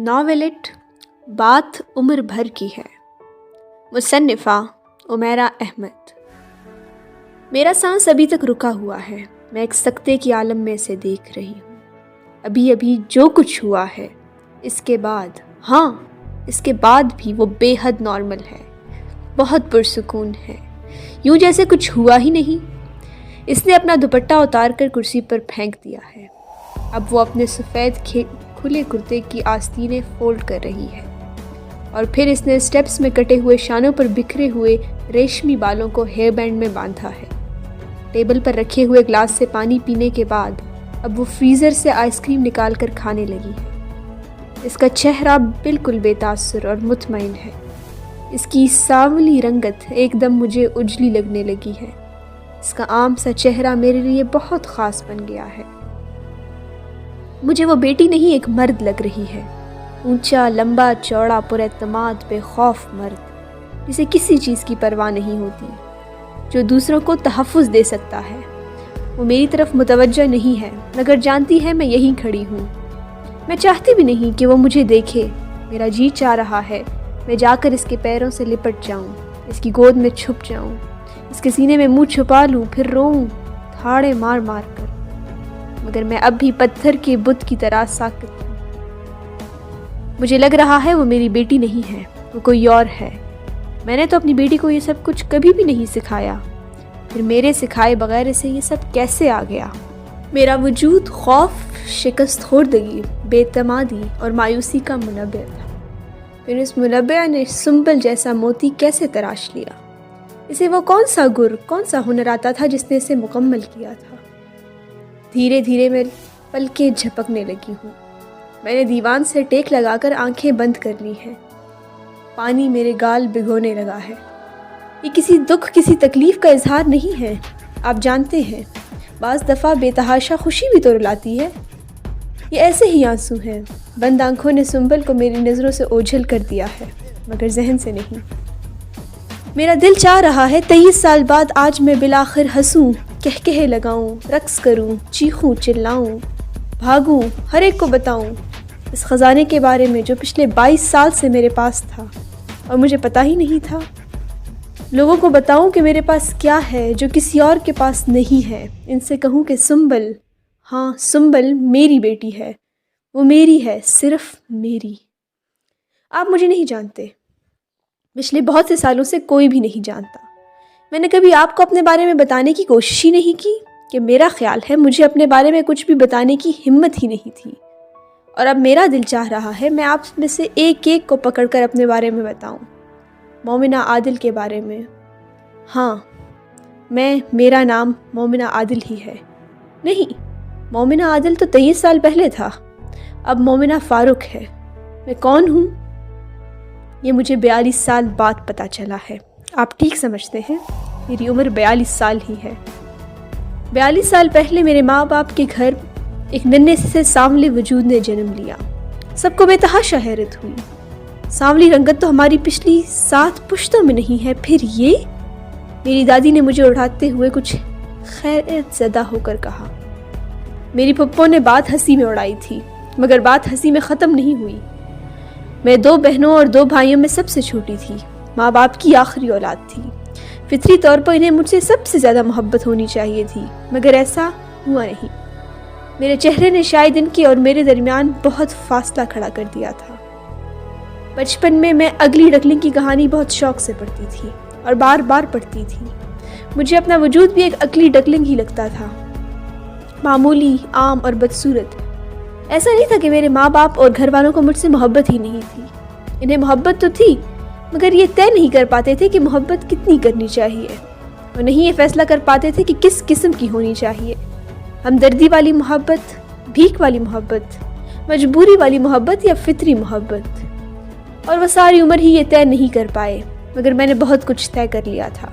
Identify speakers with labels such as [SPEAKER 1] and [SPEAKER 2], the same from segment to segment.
[SPEAKER 1] Novelette بات عمر بھر کی ہے۔ مصنفہ عمیرہ احمد۔ میرا سانس ابھی تک رکا ہوا ہے، میں ایک سکتے کی عالم میں سے دیکھ رہی ہوں۔ ابھی جو کچھ ہوا ہے، اس کے بعد بھی وہ بے حد نارمل ہے، بہت پرسکون ہے، یوں جیسے کچھ ہوا ہی نہیں۔ اس نے اپنا دوپٹہ اتار کر کرسی پر پھینک دیا ہے۔ اب وہ اپنے سفید کھلے کرتے کی آستینیں فولڈ کر رہی ہے، اور پھر اس نے سٹیپس میں کٹے ہوئے شانوں پر بکھرے ہوئے ریشمی بالوں کو ہیئر بینڈ میں باندھا ہے۔ ٹیبل پر رکھے ہوئے گلاس سے پانی پینے کے بعد اب وہ فریزر سے آئس کریم نکال کر کھانے لگی ہے۔ اس کا چہرہ بالکل بے تاثر اور مطمئن ہے۔ اس کی سانولی رنگت ایک دم مجھے اجلی لگنے لگی ہے۔ اس کا عام سا چہرہ میرے لیے بہت خاص بن گیا ہے۔ مجھے وہ بیٹی نہیں ایک مرد لگ رہی ہے، اونچا، لمبا، چوڑا، پر اعتماد، بے خوف مرد، جسے کسی چیز کی پرواہ نہیں ہوتی، جو دوسروں کو تحفظ دے سکتا ہے۔ وہ میری طرف متوجہ نہیں ہے، مگر جانتی ہے میں یہیں کھڑی ہوں۔ میں چاہتی بھی نہیں کہ وہ مجھے دیکھے۔ میرا جی چاہ رہا ہے میں جا کر اس کے پیروں سے لپٹ جاؤں، اس کی گود میں چھپ جاؤں، اس کے سینے میں منہ چھپا لوں، پھر روؤں تھاڑے مار مار کر، مگر میں اب بھی پتھر کے بت کی طرح ساکت ہوں۔ مجھے لگ رہا ہے وہ میری بیٹی نہیں ہے، وہ کوئی اور ہے۔ میں نے تو اپنی بیٹی کو یہ سب کچھ کبھی بھی نہیں سکھایا، پھر میرے سکھائے بغیر اسے یہ سب کیسے آ گیا؟ میرا وجود خوف، شکست خوردگی، بے اعتمادی اور مایوسی کا منبع تھا۔ پھر اس منبع نے سنبل جیسا موتی کیسے تراش لیا؟ اسے وہ کون سا ہنر آتا تھا جس نے اسے مکمل کیا تھا؟ دھیرے دھیرے میں پلکیں جھپکنے لگی ہوں۔ میں نے دیوان سے ٹیک لگا کر آنکھیں بند کر لی ہیں۔ پانی میرے گال بھگونے لگا ہے۔ یہ کسی دکھ، کسی تکلیف کا اظہار نہیں ہے۔ آپ جانتے ہیں، بعض دفعہ بے تحاشا خوشی بھی تو رلاتی ہے۔ یہ ایسے ہی آنسو ہیں۔ بند آنکھوں نے سنبل کو میری نظروں سے اوجھل کر دیا ہے، مگر ذہن سے نہیں۔ میرا دل چاہ رہا ہے 23 سال بعد آج میں بالآخر ہنسوں، کہکہے لگاؤں، رقص کروں، چیخوں، چلاؤں، بھاگوں، ہر ایک کو بتاؤں اس خزانے کے بارے میں جو پچھلے 22 سال سے میرے پاس تھا اور مجھے پتہ ہی نہیں تھا۔ لوگوں کو بتاؤں کہ میرے پاس کیا ہے جو کسی اور کے پاس نہیں ہے۔ ان سے کہوں کہ سنبل، ہاں سنبل میری بیٹی ہے، وہ میری ہے، صرف میری۔ آپ مجھے نہیں جانتے، پچھلے بہت سے سالوں سے کوئی بھی نہیں جانتا۔ میں نے کبھی آپ کو اپنے بارے میں بتانے کی کوشش ہی نہیں کی، کہ میرا خیال ہے مجھے اپنے بارے میں کچھ بھی بتانے کی ہمت ہی نہیں تھی۔ اور اب میرا دل چاہ رہا ہے میں آپ میں سے ایک ایک کو پکڑ کر اپنے بارے میں بتاؤں۔ مومنہ عادل کے بارے میں۔ ہاں، میرا نام مومنہ عادل ہی ہے۔ نہیں، مومنہ عادل تو 23 سال پہلے تھا، اب مومنہ فاروق ہے۔ میں کون ہوں؟ یہ مجھے 42 سال بعد پتہ چلا ہے۔ آپ ٹھیک سمجھتے ہیں، میری عمر 42 سال ہی ہے۔ 42 سال پہلے میرے ماں باپ کے گھر ایک ننھے سے سانولے وجود نے جنم لیا۔ سب کو بے تحاشا حیرت ہوئی۔ سانولی رنگت تو ہماری پچھلی 7 پشتوں میں نہیں ہے، پھر یہ؟ میری دادی نے مجھے اٹھاتے ہوئے کچھ خیرت زدہ ہو کر کہا۔ میری پھپھو نے بات ہنسی میں اڑائی تھی، مگر بات ہنسی میں ختم نہیں ہوئی۔ میں 2 بہنوں اور 2 بھائیوں میں سب سے چھوٹی تھی، ماں باپ کی آخری اولاد تھی۔ فطری طور پر انہیں مجھ سے سب سے زیادہ محبت ہونی چاہیے تھی، مگر ایسا ہوا نہیں۔ میرے چہرے نے شاید ان کے اور میرے درمیان بہت فاصلہ کھڑا کر دیا تھا۔ بچپن میں اگلی ڈکلنگ کی کہانی بہت شوق سے پڑھتی تھی اور بار بار پڑھتی تھی۔ مجھے اپنا وجود بھی ایک اگلی ڈکلنگ ہی لگتا تھا، معمولی، عام اور بدصورت۔ ایسا نہیں تھا کہ میرے ماں باپ اور گھر والوں کو مجھ سے محبت ہی نہیں تھی۔ انہیں محبت تو تھی، مگر یہ طے نہیں کر پاتے تھے کہ محبت کتنی کرنی چاہیے، اور نہیں یہ فیصلہ کر پاتے تھے کہ کس قسم کی ہونی چاہیے۔ ہمدردی والی محبت، بھیک والی محبت، مجبوری والی محبت یا فطری محبت۔ اور وہ ساری عمر ہی یہ طے نہیں کر پائے، مگر میں نے بہت کچھ طے کر لیا تھا۔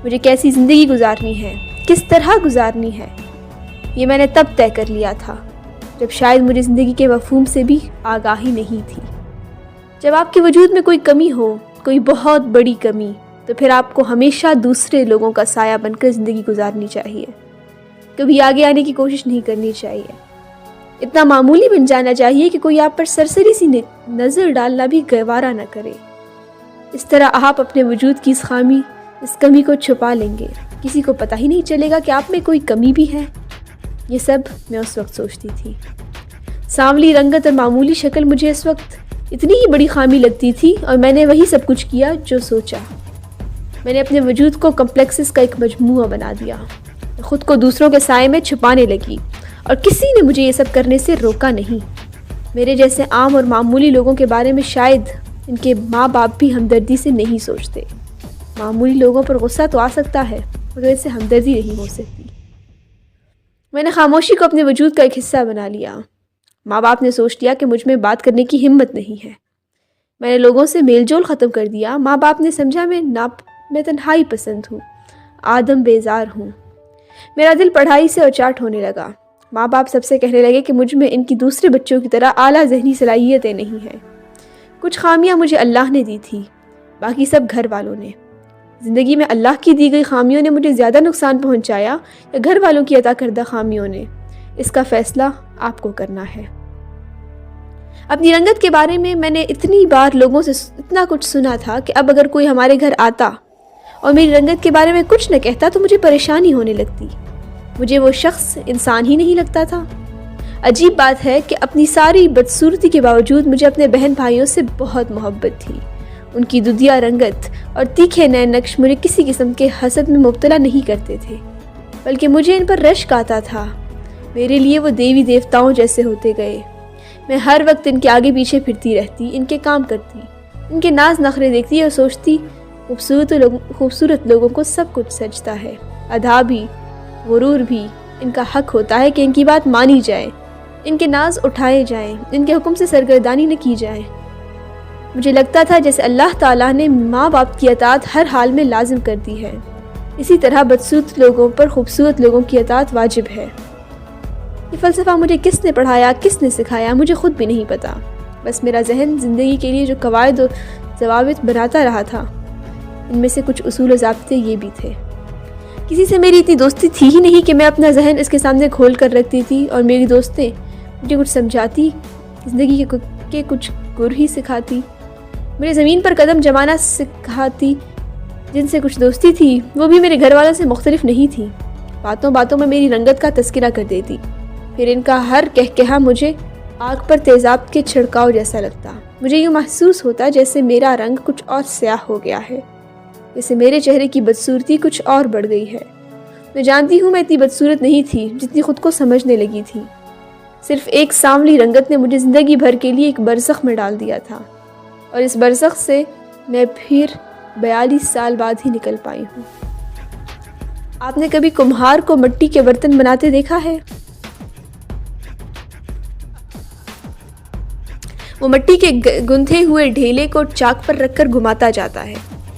[SPEAKER 1] مجھے کیسی زندگی گزارنی ہے، کس طرح گزارنی ہے، یہ میں نے تب طے کر لیا تھا جب شاید مجھے زندگی کے مفہوم سے بھی آگاہی نہیں تھی۔ جب آپ کے وجود میں کوئی کمی ہو، کوئی بہت بڑی کمی، تو پھر آپ کو ہمیشہ دوسرے لوگوں کا سایہ بن کر زندگی گزارنی چاہیے، کبھی آگے آنے کی کوشش نہیں کرنی چاہیے۔ اتنا معمولی بن جانا چاہیے کہ کوئی آپ پر سرسری سی نظر ڈالنا بھی گوارا نہ کرے۔ اس طرح آپ اپنے وجود کی اس خامی، اس کمی کو چھپا لیں گے، کسی کو پتہ ہی نہیں چلے گا کہ آپ میں کوئی کمی بھی ہے۔ یہ سب میں اس وقت سوچتی تھی۔ سانولی رنگت اور معمولی شکل مجھے اس وقت اتنی ہی بڑی خامی لگتی تھی، اور میں نے وہی سب کچھ کیا جو سوچا۔ میں نے اپنے وجود کو کمپلیکسز کا ایک مجموعہ بنا دیا، خود کو دوسروں کے سائے میں چھپانے لگی، اور کسی نے مجھے یہ سب کرنے سے روکا نہیں۔ میرے جیسے عام اور معمولی لوگوں کے بارے میں شاید ان کے ماں باپ بھی ہمدردی سے نہیں سوچتے۔ معمولی لوگوں پر غصہ تو آ سکتا ہے، مگر اس سے ہمدردی نہیں ہو سکتی۔ میں نے خاموشی کو اپنے وجود کا ایک حصہ بنا لیا۔ ماں باپ نے سوچ لیا کہ مجھ میں بات کرنے کی ہمت نہیں ہے۔ میں نے لوگوں سے میل جول ختم کر دیا۔ ماں باپ نے سمجھا میں تنہائی پسند ہوں، آدم بیزار ہوں۔ میرا دل پڑھائی سے اچاٹ ہونے لگا۔ ماں باپ سب سے کہنے لگے کہ مجھ میں ان کی دوسرے بچوں کی طرح اعلیٰ ذہنی صلاحیتیں نہیں ہیں۔ کچھ خامیاں مجھے اللہ نے دی تھی، باقی سب گھر والوں نے۔ زندگی میں اللہ کی دی گئی خامیوں نے مجھے زیادہ نقصان پہنچایا یا گھر والوں کی عطا کردہ خامیوں نے، اس کا فیصلہ آپ کو کرنا ہے۔ اپنی رنگت کے بارے میں نے اتنی بار لوگوں سے اتنا کچھ سنا تھا کہ اب اگر کوئی ہمارے گھر آتا اور میری رنگت کے بارے میں کچھ نہ کہتا تو مجھے پریشانی ہونے لگتی۔ مجھے وہ شخص انسان ہی نہیں لگتا تھا۔ عجیب بات ہے کہ اپنی ساری بدصورتی کے باوجود مجھے اپنے بہن بھائیوں سے بہت محبت تھی۔ ان کی دودھیا رنگت اور تیکھے نئے نقش مجھے کسی قسم کے حسد میں مبتلا نہیں کرتے تھے، بلکہ مجھے ان پر رشک آتا تھا۔ میرے لیے وہ دیوی دیوتاؤں جیسے ہوتے گئے۔ میں ہر وقت ان کے آگے پیچھے پھرتی رہتی، ان کے کام کرتی، ان کے ناز نخرے دیکھتی اور سوچتی خوبصورت لوگوں کو سب کچھ سجتا ہے، ادا بھی، غرور بھی۔ ان کا حق ہوتا ہے کہ ان کی بات مانی جائے، ان کے ناز اٹھائے جائیں، ان کے حکم سے سرگردانی نہ کی جائے۔ مجھے لگتا تھا جیسے اللہ تعالیٰ نے ماں باپ کی اطاعت ہر حال میں لازم کر دی ہے، اسی طرح بدصورت لوگوں پر خوبصورت لوگوں کی اطاعت واجب ہے۔ یہ فلسفہ مجھے کس نے پڑھایا، کس نے سکھایا، مجھے خود بھی نہیں پتا۔ بس میرا ذہن زندگی کے لیے جو قواعد و ضوابط بناتا رہا تھا، ان میں سے کچھ اصول و ضابطے یہ بھی تھے۔ کسی سے میری اتنی دوستی تھی ہی نہیں کہ میں اپنا ذہن اس کے سامنے کھول کر رکھتی تھی اور میری دوستیں مجھے کچھ سمجھاتی، زندگی کے کچھ گر ہی سکھاتی، مجھے زمین پر قدم جمانا سکھاتی۔ جن سے کچھ دوستی تھی وہ بھی میرے گھر والوں سے مختلف نہیں تھی۔ باتوں باتوں میں میری رنگت کا تذکرہ کر دیتی، پھر ان کا ہر کہا مجھے آگ پر تیزاب کے چھڑکاؤ جیسا لگتا۔ مجھے یوں محسوس ہوتا جیسے میرا رنگ کچھ اور سیاہ ہو گیا ہے، جیسے میرے چہرے کی بدصورتی کچھ اور بڑھ گئی ہے۔ میں جانتی ہوں میں اتنی بدصورت نہیں تھی جتنی خود کو سمجھنے لگی تھی۔ صرف ایک سانولی رنگت نے مجھے زندگی بھر کے لیے ایک برزخ میں ڈال دیا تھا، اور اس برزخ سے میں پھر 42 سال بعد ہی نکل پائی ہوں۔ آپ نے کبھی کمہار کو مٹی کے برتن بناتے دیکھا ہے؟ وہ مٹی کے گندھے ہوئے ڈھیلے کو چاک پر رکھ کر گھماتا جاتا ہے،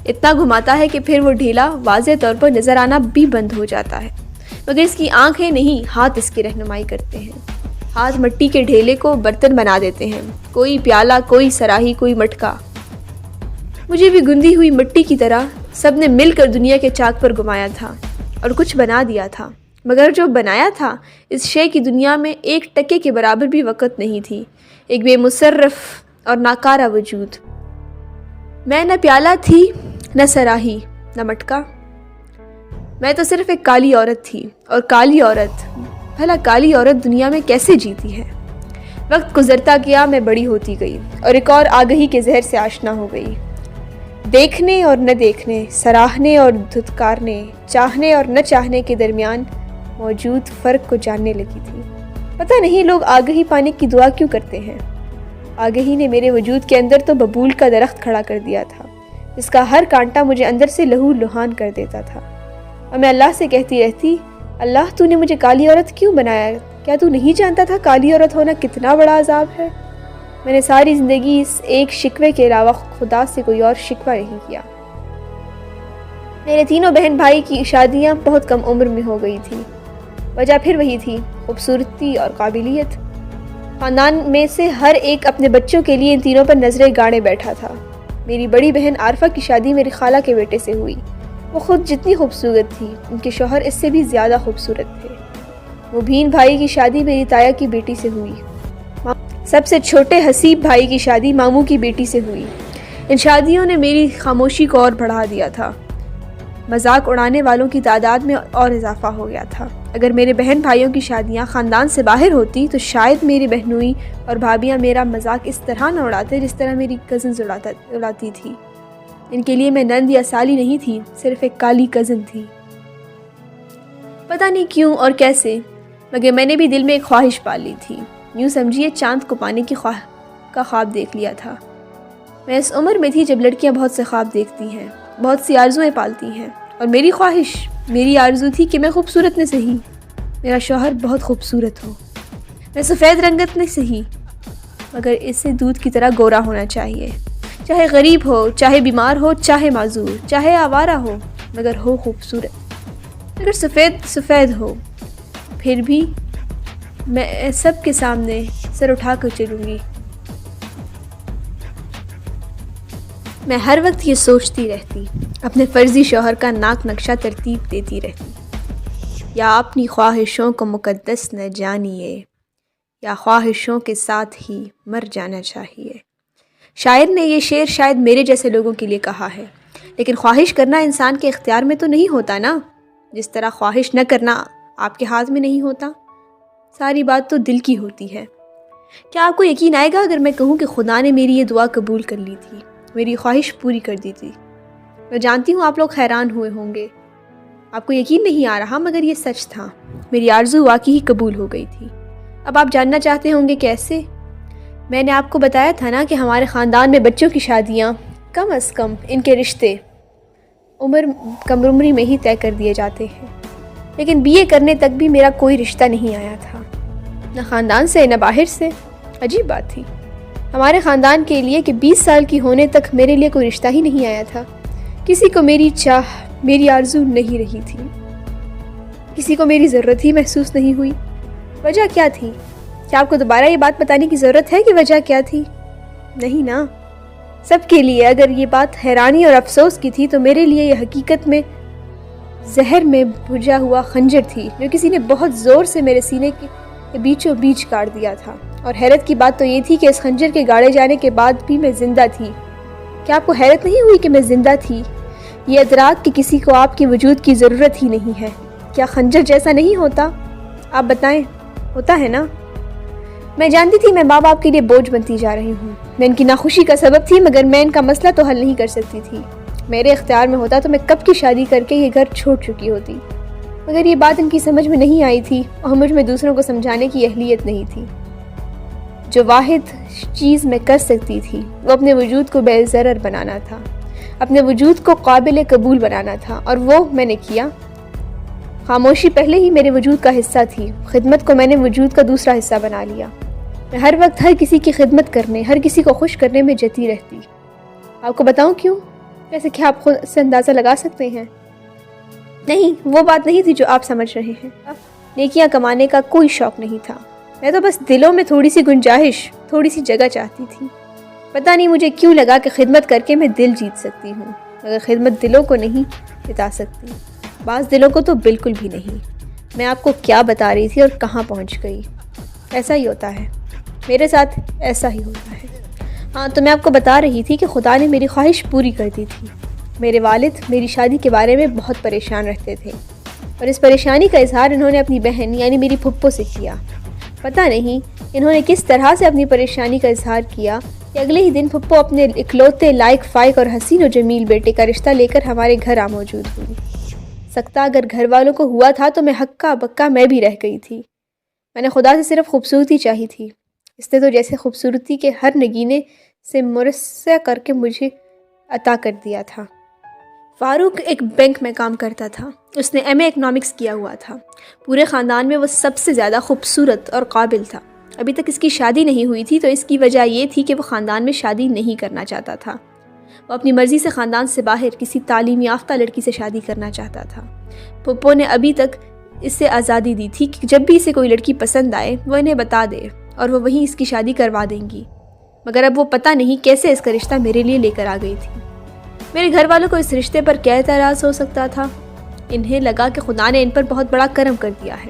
[SPEAKER 1] اتنا گھماتا ہے کہ پھر وہ ڈھیلا واضح طور پر نظر آنا بھی بند ہو جاتا ہے، مگر اس کی آنکھیں نہیں، ہاتھ اس کی رہنمائی کرتے ہیں۔ ہاتھ مٹی کے ڈھیلے کو برتن بنا دیتے ہیں، کوئی پیالہ، کوئی سراہی، کوئی مٹکا۔ مجھے بھی گندھی ہوئی مٹی کی طرح سب نے مل کر دنیا کے چاک پر گھمایا تھا اور کچھ بنا دیا تھا، مگر جو بنایا تھا اس شے کی دنیا میں 1 ٹکے کے برابر بھی وقت نہیں تھی، ایک بے مصرف اور ناکارہ وجود۔ میں نہ پیالہ تھی، نہ سراہی، نہ مٹکا، میں تو صرف ایک کالی عورت تھی، اور کالی عورت، بھلا کالی عورت دنیا میں کیسے جیتی ہے؟ وقت گزرتا گیا، میں بڑی ہوتی گئی اور ایک اور آگہی کے زہر سے آشنا ہو گئی۔ دیکھنے اور نہ دیکھنے، سراہنے اور دھتکارنے، چاہنے اور نہ چاہنے کے درمیان موجود فرق کو جاننے لگی تھی۔ پتہ نہیں لوگ آگہی پانے کی دعا کیوں کرتے ہیں۔ آگہی نے میرے وجود کے اندر تو ببول کا درخت کھڑا کر دیا تھا، جس کا ہر کانٹا مجھے اندر سے لہو لہان کر دیتا تھا، اور میں اللہ سے کہتی رہتی، اللہ تو نے مجھے کالی عورت کیوں بنایا؟ کیا تو نہیں جانتا تھا کالی عورت ہونا کتنا بڑا عذاب ہے؟ میں نے ساری زندگی اس ایک شکوے کے علاوہ خدا سے کوئی اور شکوہ نہیں کیا۔ میرے تینوں بہن بھائی کی شادیاں بہت کم عمر میں ہو گئی تھی، وجہ پھر وہی تھی، خوبصورتی اور قابلیت۔ خاندان میں سے ہر ایک اپنے بچوں کے لیے ان تینوں پر نظریں گاڑے بیٹھا تھا۔ میری بڑی بہن عارفہ کی شادی میری خالہ کے بیٹے سے ہوئی۔ وہ خود جتنی خوبصورت تھی، ان کے شوہر اس سے بھی زیادہ خوبصورت تھے۔ مبین بھائی کی شادی میری تایا کی بیٹی سے ہوئی۔ سب سے چھوٹے حسیب بھائی کی شادی ماموں کی بیٹی سے ہوئی۔ ان شادیوں نے میری خاموشی کو اور بڑھا دیا تھا۔ مذاق اڑانے والوں کی تعداد میں اور اضافہ ہو گیا تھا۔ اگر میرے بہن بھائیوں کی شادیاں خاندان سے باہر ہوتی تو شاید میری بہنوئی اور بھابیاں میرا مذاق اس طرح نہ اڑاتے جس طرح میری کزنز اڑاتی تھی۔ ان کے لیے میں نند یا سالی نہیں تھی، صرف ایک کالی کزن تھی۔ پتہ نہیں کیوں اور کیسے، مگر میں نے بھی دل میں ایک خواہش پال لی تھی۔ یوں سمجھیے چاند کو پانے کی کا خواب دیکھ لیا تھا۔ میں اس عمر میں تھی جب لڑکیاں بہت سے خواب دیکھتی ہیں، بہت سی آرزویں پالتی ہیں، اور میری خواہش، میری آرزو تھی کہ میں خوبصورت نہ سہی، میرا شوہر بہت خوبصورت ہو، میں سفید رنگت نہ سہی، مگر اس سے دودھ کی طرح گورا ہونا چاہیے، چاہے غریب ہو، چاہے بیمار ہو، چاہے معذور، چاہے آوارہ ہو، مگر ہو خوبصورت، اگر سفید ہو، پھر بھی میں سب کے سامنے سر اٹھا کر چلوں گی۔ میں ہر وقت یہ سوچتی رہتی، اپنے فرضی شوہر کا ناک نقشہ ترتیب دیتی رہتی، یا اپنی خواہشوں کو مقدس نہ جانیے، یا خواہشوں کے ساتھ ہی مر جانا چاہیے۔ شاعر نے یہ شعر شاید میرے جیسے لوگوں کے لیے کہا ہے، لیکن خواہش کرنا انسان کے اختیار میں تو نہیں ہوتا نا، جس طرح خواہش نہ کرنا آپ کے ہاتھ میں نہیں ہوتا۔ ساری بات تو دل کی ہوتی ہے۔ کیا آپ کو یقین آئے گا اگر میں کہوں کہ خدا نے میری یہ دعا قبول کر لی تھی، میری خواہش پوری کر دی تھی؟ میں جانتی ہوں آپ لوگ حیران ہوئے ہوں گے، آپ کو یقین نہیں آ رہا، مگر یہ سچ تھا، میری آرزو واقعی ہی قبول ہو گئی تھی۔ اب آپ جاننا چاہتے ہوں گے کیسے؟ میں نے آپ کو بتایا تھا نا کہ ہمارے خاندان میں بچوں کی شادیاں کم از کم ان کے رشتے کم عمری میں ہی طے کر دیے جاتے ہیں، لیکن BA کرنے تک بھی میرا کوئی رشتہ نہیں آیا تھا، نہ خاندان سے نہ باہر سے۔ عجیب بات تھی ہمارے خاندان کے لیے کہ 20 سال کی ہونے تک میرے لیے کوئی رشتہ ہی نہیں آیا تھا۔ کسی کو میری چاہ، میری آرزو نہیں رہی تھی، کسی کو میری ضرورت ہی محسوس نہیں ہوئی۔ وجہ کیا تھی؟ کیا آپ کو دوبارہ یہ بات بتانے کی ضرورت ہے کہ وجہ کیا تھی؟ نہیں نا۔ سب کے لیے اگر یہ بات حیرانی اور افسوس کی تھی تو میرے لیے یہ حقیقت میں زہر میں بھجا ہوا خنجر تھی جو کسی نے بہت زور سے میرے سینے کے بیچوں بیچ کاٹ دیا تھا۔ اور حیرت کی بات تو یہ تھی کہ اس خنجر کے گاڑے جانے کے بعد بھی میں زندہ تھی۔ کیا آپ کو حیرت نہیں ہوئی کہ میں زندہ تھی؟ یہ ادراک کہ کسی کو آپ کے وجود کی ضرورت ہی نہیں ہے، کیا خنجر جیسا نہیں ہوتا؟ آپ بتائیں، ہوتا ہے نا؟ میں جانتی تھی میں ماں باپ کے لیے بوجھ بنتی جا رہی ہوں، میں ان کی ناخوشی کا سبب تھی، مگر میں ان کا مسئلہ تو حل نہیں کر سکتی تھی۔ میرے اختیار میں ہوتا تو میں کب کی شادی کر کے یہ گھر چھوڑ چکی ہوتی، مگر یہ بات ان کی سمجھ میں نہیں آئی تھی اور مجھ میں دوسروں کو سمجھانے کی اہلیت نہیں تھی۔ جو واحد چیز میں کر سکتی تھی وہ اپنے وجود کو بے ضرر بنانا تھا، اپنے وجود کو قابل قبول بنانا تھا، اور وہ میں نے کیا۔ خاموشی پہلے ہی میرے وجود کا حصہ تھی، خدمت کو میں نے وجود کا دوسرا حصہ بنا لیا۔ میں ہر وقت ہر کسی کی خدمت کرنے، ہر کسی کو خوش کرنے میں جتی رہتی۔ آپ کو بتاؤں کیوں؟ ویسے کیا آپ خود سے اندازہ لگا سکتے ہیں؟ نہیں، وہ بات نہیں تھی جو آپ سمجھ رہے ہیں۔ نیکیاں کمانے کا کوئی شوق نہیں تھا، میں تو بس دلوں میں تھوڑی سی گنجائش، تھوڑی سی جگہ چاہتی تھی۔ پتہ نہیں مجھے کیوں لگا کہ خدمت کر کے میں دل جیت سکتی ہوں، مگر خدمت دلوں کو نہیں جتا سکتی، بعض دلوں کو تو بالکل بھی نہیں۔ میں آپ کو کیا بتا رہی تھی اور کہاں پہنچ گئی؟ ایسا ہی ہوتا ہے، میرے ساتھ ایسا ہی ہوتا ہے۔ ہاں، تو میں آپ کو بتا رہی تھی کہ خدا نے میری خواہش پوری کر دی تھی۔ میرے والد میری شادی کے بارے میں بہت پریشان رہتے تھے، اور اس پریشانی کا اظہار انہوں نے اپنی بہن یعنی میری پھپھو سے کیا۔ پتہ نہیں انہوں نے کس طرح سے اپنی پریشانی کا اظہار کیا کہ اگلے ہی دن پھپھو اپنے اکلوتے لائق فائق اور حسین و جمیل بیٹے کا رشتہ لے کر ہمارے گھر آ موجود ہوئی۔ سکتا اگر گھر والوں کو ہوا تھا تو میں ہکا بکا میں بھی رہ گئی تھی۔ میں نے خدا سے صرف خوبصورتی چاہی تھی، اس نے تو جیسے خوبصورتی کے ہر نگینے سے مرصع کر کے مجھے عطا کر دیا تھا۔ فاروق ایک بینک میں کام کرتا تھا، اس نے MA اکنامکس کیا ہوا تھا، پورے خاندان میں وہ سب سے زیادہ خوبصورت اور قابل تھا۔ ابھی تک اس کی شادی نہیں ہوئی تھی تو اس کی وجہ یہ تھی کہ وہ خاندان میں شادی نہیں کرنا چاہتا تھا، وہ اپنی مرضی سے خاندان سے باہر کسی تعلیم یافتہ لڑکی سے شادی کرنا چاہتا تھا۔ پھپھو نے ابھی تک اس سے آزادی دی تھی کہ جب بھی اسے کوئی لڑکی پسند آئے وہ انہیں بتا دے اور وہ وہیں اس کی شادی کروا دیں گی، مگر اب وہ پتہ نہیں کیسے اس کا رشتہ میرے لیے لے کر آ گئی تھی۔ میرے گھر والوں کو اس رشتے پر کیا اعتراض ہو سکتا تھا؟ انہیں لگا کہ خدا نے ان پر بہت بڑا کرم کر دیا ہے،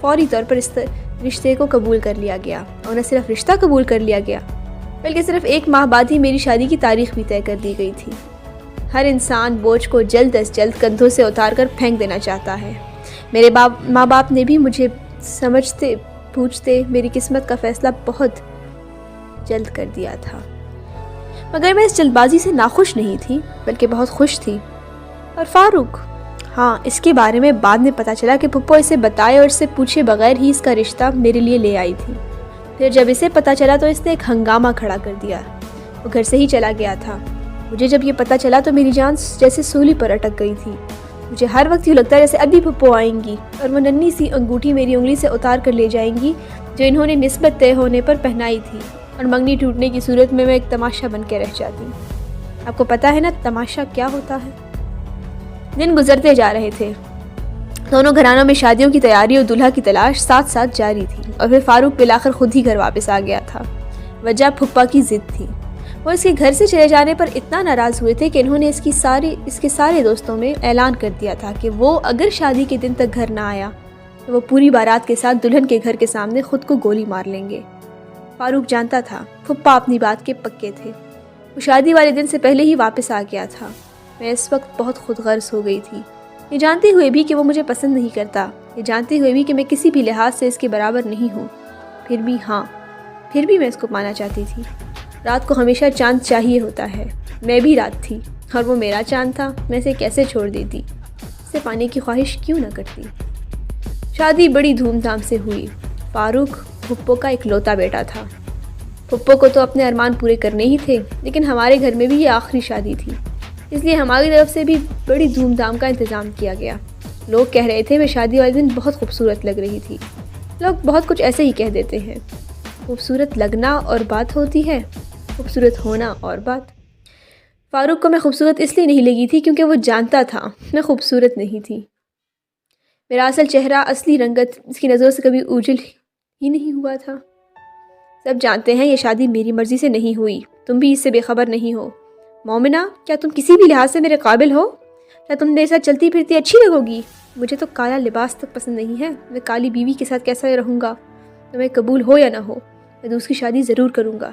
[SPEAKER 1] فوری طور پر اس رشتے کو قبول کر لیا گیا، اور نہ صرف رشتہ قبول کر لیا گیا بلکہ صرف 1 ماہ بعد ہی میری شادی کی تاریخ بھی طے کر دی گئی تھی۔ ہر انسان بوجھ کو جلد از جلد کندھوں سے اتار کر پھینک دینا چاہتا ہے۔ میرے ماں باپ نے بھی مجھے سمجھتے پوچھتے میری قسمت کا فیصلہ بہت جلد کر دیا تھا، مگر میں اس جلد بازی سے ناخوش نہیں تھی بلکہ بہت خوش تھی۔ اور فاروق، ہاں، اس کے بارے میں بعد میں پتہ چلا کہ پھپھو اسے بتائے اور اس سے پوچھے بغیر ہی اس کا رشتہ میرے لیے لے آئی تھی۔ پھر جب اسے پتہ چلا تو اس نے ایک ہنگامہ کھڑا کر دیا، وہ گھر سے ہی چلا گیا تھا۔ مجھے جب یہ پتہ چلا تو میری جان جیسے سولی پر اٹک گئی تھی۔ مجھے ہر وقت یوں لگتا ہے جیسے ابھی پھپھو آئیں گی اور وہ ننھی سی انگوٹھی میری انگلی سے اتار کر لے جائیں گی جو انہوں نے نسبت طے ہونے پر پہنائی تھی، اور منگنی ٹوٹنے کی صورت میں ایک تماشا بن کے رہ جاتی۔ آپ کو پتہ ہے نا تماشا کیا ہوتا ہے؟ دن گزرتے جا رہے تھے، دونوں گھرانوں میں شادیوں کی تیاری اور دلہا کی تلاش ساتھ ساتھ جاری تھی، اور پھر فاروق بالآخر خود ہی گھر واپس آ گیا تھا۔ وجہ پھپھا کی ضد تھی۔ وہ اس کے گھر سے چلے جانے پر اتنا ناراض ہوئے تھے کہ انہوں نے اس کے سارے دوستوں میں اعلان کر دیا تھا کہ وہ اگر شادی کے دن تک گھر نہ آیا تو وہ پوری بارات کے ساتھ دلہن کے گھر کے سامنے خود کو گولی مار لیں گے۔ فاروق جانتا تھا پھپھا اپنی بات کے پکے تھے۔ وہ شادی والے دن سے پہلے ہی واپس آ گیا تھا۔ میں اس وقت بہت خود غرض ہو گئی تھی، یہ جانتے ہوئے بھی کہ وہ مجھے پسند نہیں کرتا، یہ جانتے ہوئے بھی کہ میں کسی بھی لحاظ سے اس کے برابر نہیں ہوں۔ پھر بھی میں اس کو پانا چاہتی تھی۔ رات کو ہمیشہ چاند چاہیے ہوتا ہے، میں بھی رات تھی اور وہ میرا چاند تھا۔ میں اسے کیسے چھوڑ دیتی؟ اسے پانے کی خواہش کیوں نہ کرتی؟ شادی بڑی دھوم دھام سے ہوئی۔ فاروق پھپھو کا اکلوتا بیٹا تھا۔ پھپھو کو تو اپنے ارمان پورے کرنے ہی تھے، لیکن ہمارے گھر میں بھی یہ آخری شادی تھی، اس لیے ہماری طرف سے بھی بڑی دھوم دھام کا انتظام کیا گیا۔ لوگ کہہ رہے تھے میں شادی والے دن بہت خوبصورت لگ رہی تھی۔ لوگ بہت کچھ ایسے ہی کہہ دیتے ہیں۔ خوبصورت لگنا اور بات ہوتی ہے، خوبصورت ہونا اور بات۔ فاروق کو میں خوبصورت اس لیے نہیں لگی تھی کیونکہ وہ جانتا تھا میں خوبصورت نہیں تھی۔ میرا اصل چہرہ، اصلی رنگت اس کی نظروں سے کبھی اوجھل ہی نہیں ہوا تھا۔ سب جانتے ہیں یہ شادی میری مرضی سے نہیں ہوئی، تم بھی اس سے بے خبر نہیں ہو۔ مومنہ، کیا تم کسی بھی لحاظ سے میرے قابل ہو؟ کیا تم میرے ساتھ چلتی پھرتی اچھی لگو گی؟ مجھے تو کالا لباس تک پسند نہیں ہے۔ میں کالی بیوی کے ساتھ کیسا رہوں گا؟ تمہیں قبول ہو یا نہ ہو، میں دوسری شادی ضرور کروں گا۔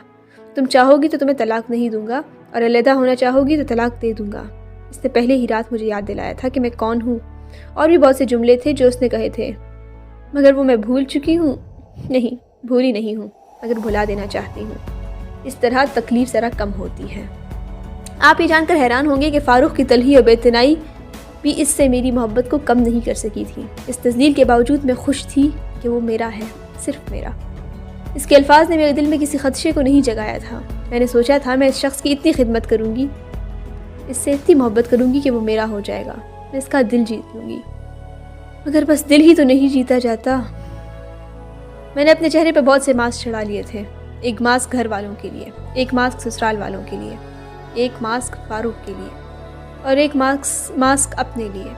[SPEAKER 1] تم چاہو گی تو تمہیں طلاق نہیں دوں گا، اور علیحدہ ہونا چاہو گی تو طلاق دے دوں گا۔ اس نے پہلے ہی رات مجھے یاد دلایا تھا کہ میں کون ہوں، اور بھی بہت سے جملے تھے جو اس نے کہے تھے، مگر وہ میں بھول چکی ہوں۔ نہیں، بھولی نہیں ہوں، مگر بھلا دینا چاہتی ہوں۔ اس طرح تکلیف ذرا کم ہوتی ہے۔ آپ یہ جان کر حیران ہوں گے کہ فاروق کی تلخی اور بے اعتنائی بھی اس سے میری محبت کو کم نہیں کر سکی تھی۔ اس تذلیل کے باوجود میں خوش تھی کہ وہ میرا ہے، صرف میرا۔ اس کے الفاظ نے میرے دل میں کسی خدشے کو نہیں جگایا تھا۔ میں نے سوچا تھا میں اس شخص کی اتنی خدمت کروں گی، اس سے اتنی محبت کروں گی کہ وہ میرا ہو جائے گا، میں اس کا دل جیت لوں گی۔ مگر بس دل ہی تو نہیں جیتا جاتا۔ میں نے اپنے چہرے پہ بہت سے ماسک چڑھا لیے تھے، ایک ماسک گھر والوں کے لیے، ایک ماسک سسرال والوں کے لیے، ایک ماسک فاروق کے لیے، اور ایک ماسک اپنے لیے۔